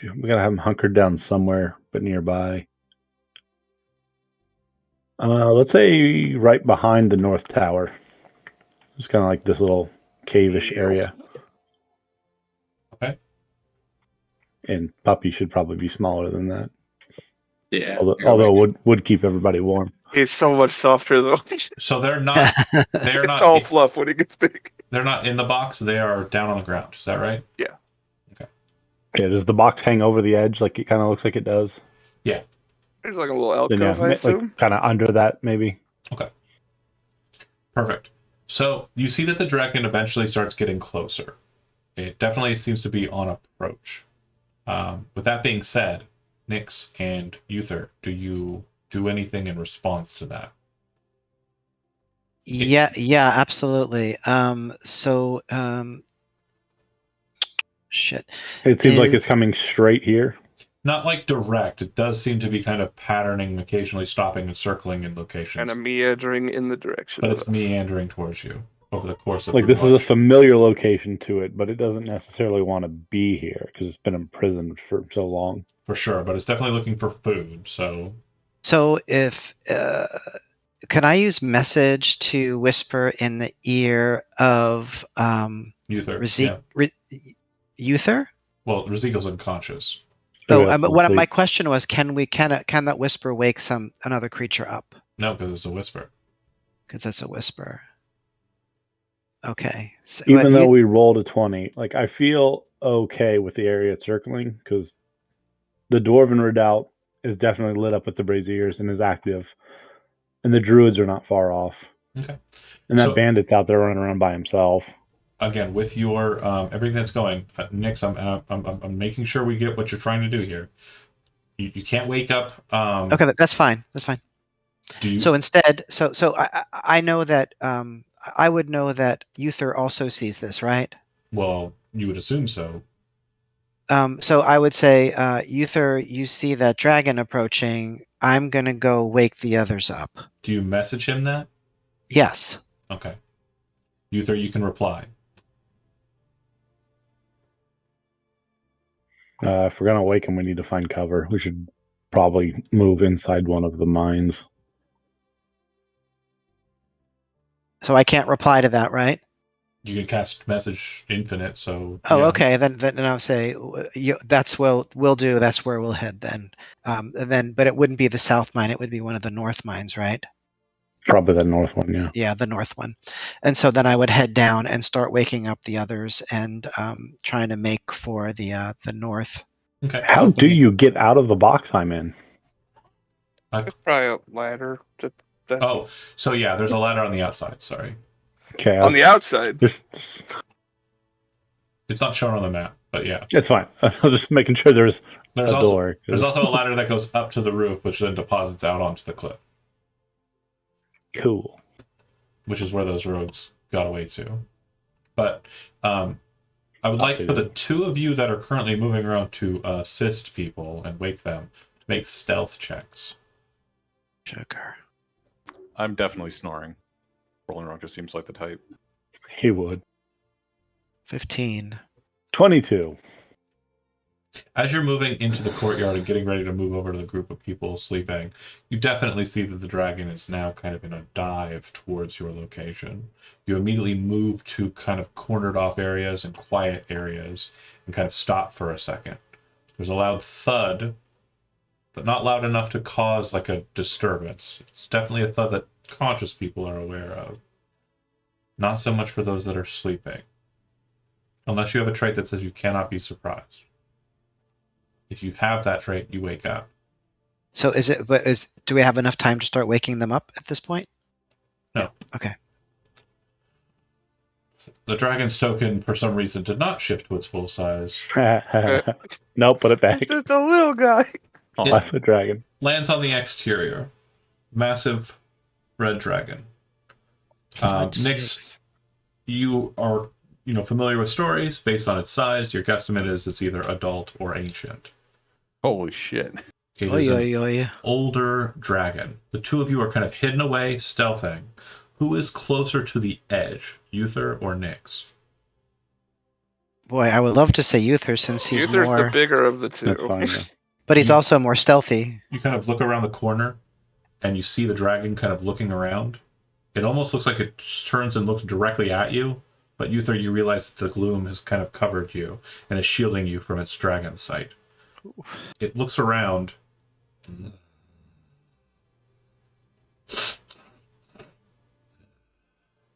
We got to have them hunkered down somewhere, but nearby. Let's say right behind the north tower. It's kind of like this little cave-ish area. Okay. And Puppy should probably be smaller than that. Yeah. Although would keep everybody warm. He's so much softer though. So they're not. They're It's not. all fluff when he gets big. They're not in the box. They are down on the ground. Is that right? Yeah. Okay. Yeah. Does the box hang over the edge like it kind of looks like it does? Yeah. There's like a little alcove, Then, I assume. like kind of under that maybe. Okay. Perfect. So you see that the dragon eventually starts getting closer. It definitely seems to be on approach. With that being said, Nyx and Uther, do you do anything in response to that? Yeah, absolutely. Shit. It seems like it's coming straight here. Not like direct. It does seem to be kind of patterning, occasionally stopping and circling in locations. Kind of meandering in the direction. But of it's us. meandering towards you over the course of Like the this is a march. familiar location to it, but it doesn't necessarily want to be here because it's been imprisoned for so long. For sure, but it's definitely looking for food, so... So if can I use message to whisper in the ear of Uther, Uther? Well, Rizikle's unconscious. So Yes, my question was, can that whisper wake another creature up? No, because it's a whisper. Because that's a whisper. Okay. So, Even though we rolled a 20, like I feel okay with the area it's circling because the Dwarven Redoubt is definitely lit up with the braziers and is active, and the druids are not far off. Okay. And that So- bandit's out there running around by himself. again, with your everything that's going, Nix, I'm making sure we get what you're trying to do here. You can't wake up. Okay, that's fine. That's fine. Do you? So instead, so I know that I would know that Uther also sees this, right? Well, you would assume so. So I would say, Uther, you see that dragon approaching. I'm gonna go wake the others up. Do you message him that? Yes. Okay. Uther, you can reply. If we're gonna wake him, we need to find cover. We should probably move inside one of the mines. So I can't reply to that, right? You can cast message infinite, so Oh, yeah. okay. Then I'll say that's we'll do. That's where we'll head then. But it wouldn't be the south mine. It would be one of the north mines, right? Probably the north one, yeah. Yeah, the north one. And so then I would head down and start waking up the others and trying to make for the north. Okay. How do you get out of the box I'm in? It's probably a ladder. Oh, so yeah, there's a ladder on the outside. Sorry, Okay, On the outside. Just, it's not shown on the map, but yeah, it's fine. I was just making sure there's there's a also door. there's also a ladder that goes up to the roof, which then deposits out onto the cliff, Cool. which is where those rogues got away to. But I would like for the two of you that are currently moving around to assist people and wake them to make stealth checks. Sugar. I'm definitely snoring. Rolling Rock just seems like the type. He would. 15. 22. As you're moving into the courtyard and getting ready to move over to the group of people sleeping, you definitely see that the dragon is now kind of in a dive towards your location. You immediately move to kind of cornered off areas and quiet areas and kind of stop for a second. There's a loud thud, but not loud enough to cause like a disturbance. It's definitely a thud that conscious people are aware of. Not so much for those that are sleeping. Unless you have a trait that says you cannot be surprised. If you have that trait, you wake up. So do we have enough time to start waking them up at this point? No. Okay. The dragon's token, for some reason, did not shift to its full size. Nope, put it back. It's just a little guy. Oh, It- that's the dragon. Lands on the exterior. Massive red dragon. Nyx, you are familiar with stories. Based on its size, your guesstimate is it's either adult or ancient. Holy shit. It Oy, is an oy, oy. older dragon. The two of you are kind of hidden away, stealthing. Who is closer to the edge, Uther or Nyx? Boy, I would love to say Uther since he's Uther's more, the bigger of the two. That's fine. Yeah. but he's also more stealthy. You kind of look around the corner, and you see the dragon kind of looking around. It almost looks like it turns and looks directly at you, but Uther, you realize that the gloom has kind of covered you and is shielding you from its dragon sight. It looks around.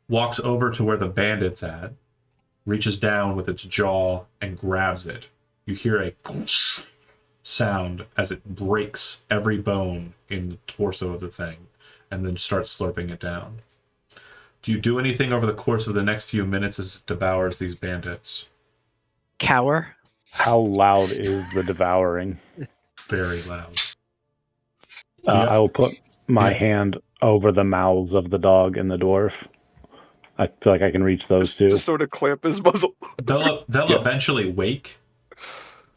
Walks over to where the bandit's at, reaches down with its jaw and grabs it. You hear a sound as it breaks every bone in the torso of the thing and then starts slurping it down. Do you do anything over the course of the next few minutes as it devours these bandits? Cower. How loud is the devouring? Very loud. I will put my Yeah. hand over the mouths of the dog and the dwarf. I feel like I can reach those two. Just sort of clamp his muzzle. They'll Yeah. eventually wake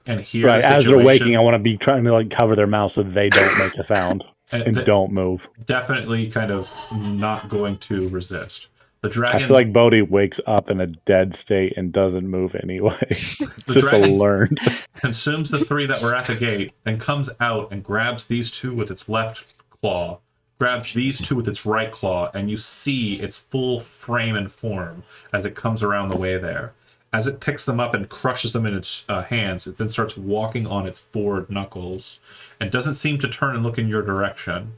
and hear Right, the as situation. they're waking, I want to be trying to cover their mouth so they don't make a sound and they- don't move. definitely kind of not going to resist. The I dragon, feel like Bodhi wakes up in a dead state and doesn't move anyway. the Just dragon learned. consumes the three that were at the gate, then comes out and grabs these two with its left claw, grabs these two with its right claw, and you see its full frame and form as it comes around the way there. As it picks them up and crushes them in its hands, it then starts walking on its forward knuckles and doesn't seem to turn and look in your direction.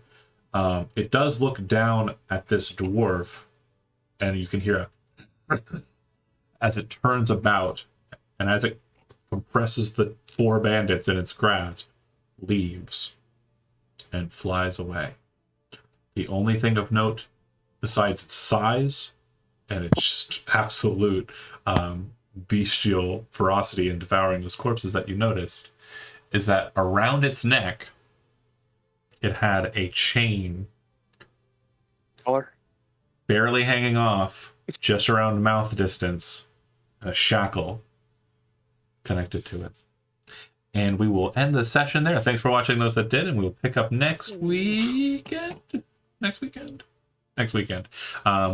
It does look down at this dwarf, and you can hear a as it turns about, and as it compresses the four bandits in its grasp, leaves and flies away. The only thing of note, besides its size, and it's just absolute bestial ferocity in devouring those corpses that you noticed, is that around its neck, it had a chain Collar. barely hanging off just around mouth distance, and a shackle connected to it. And we will end the session there. Thanks for watching those that did, and we'll pick up next weekend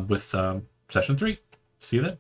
with session 3. See you then.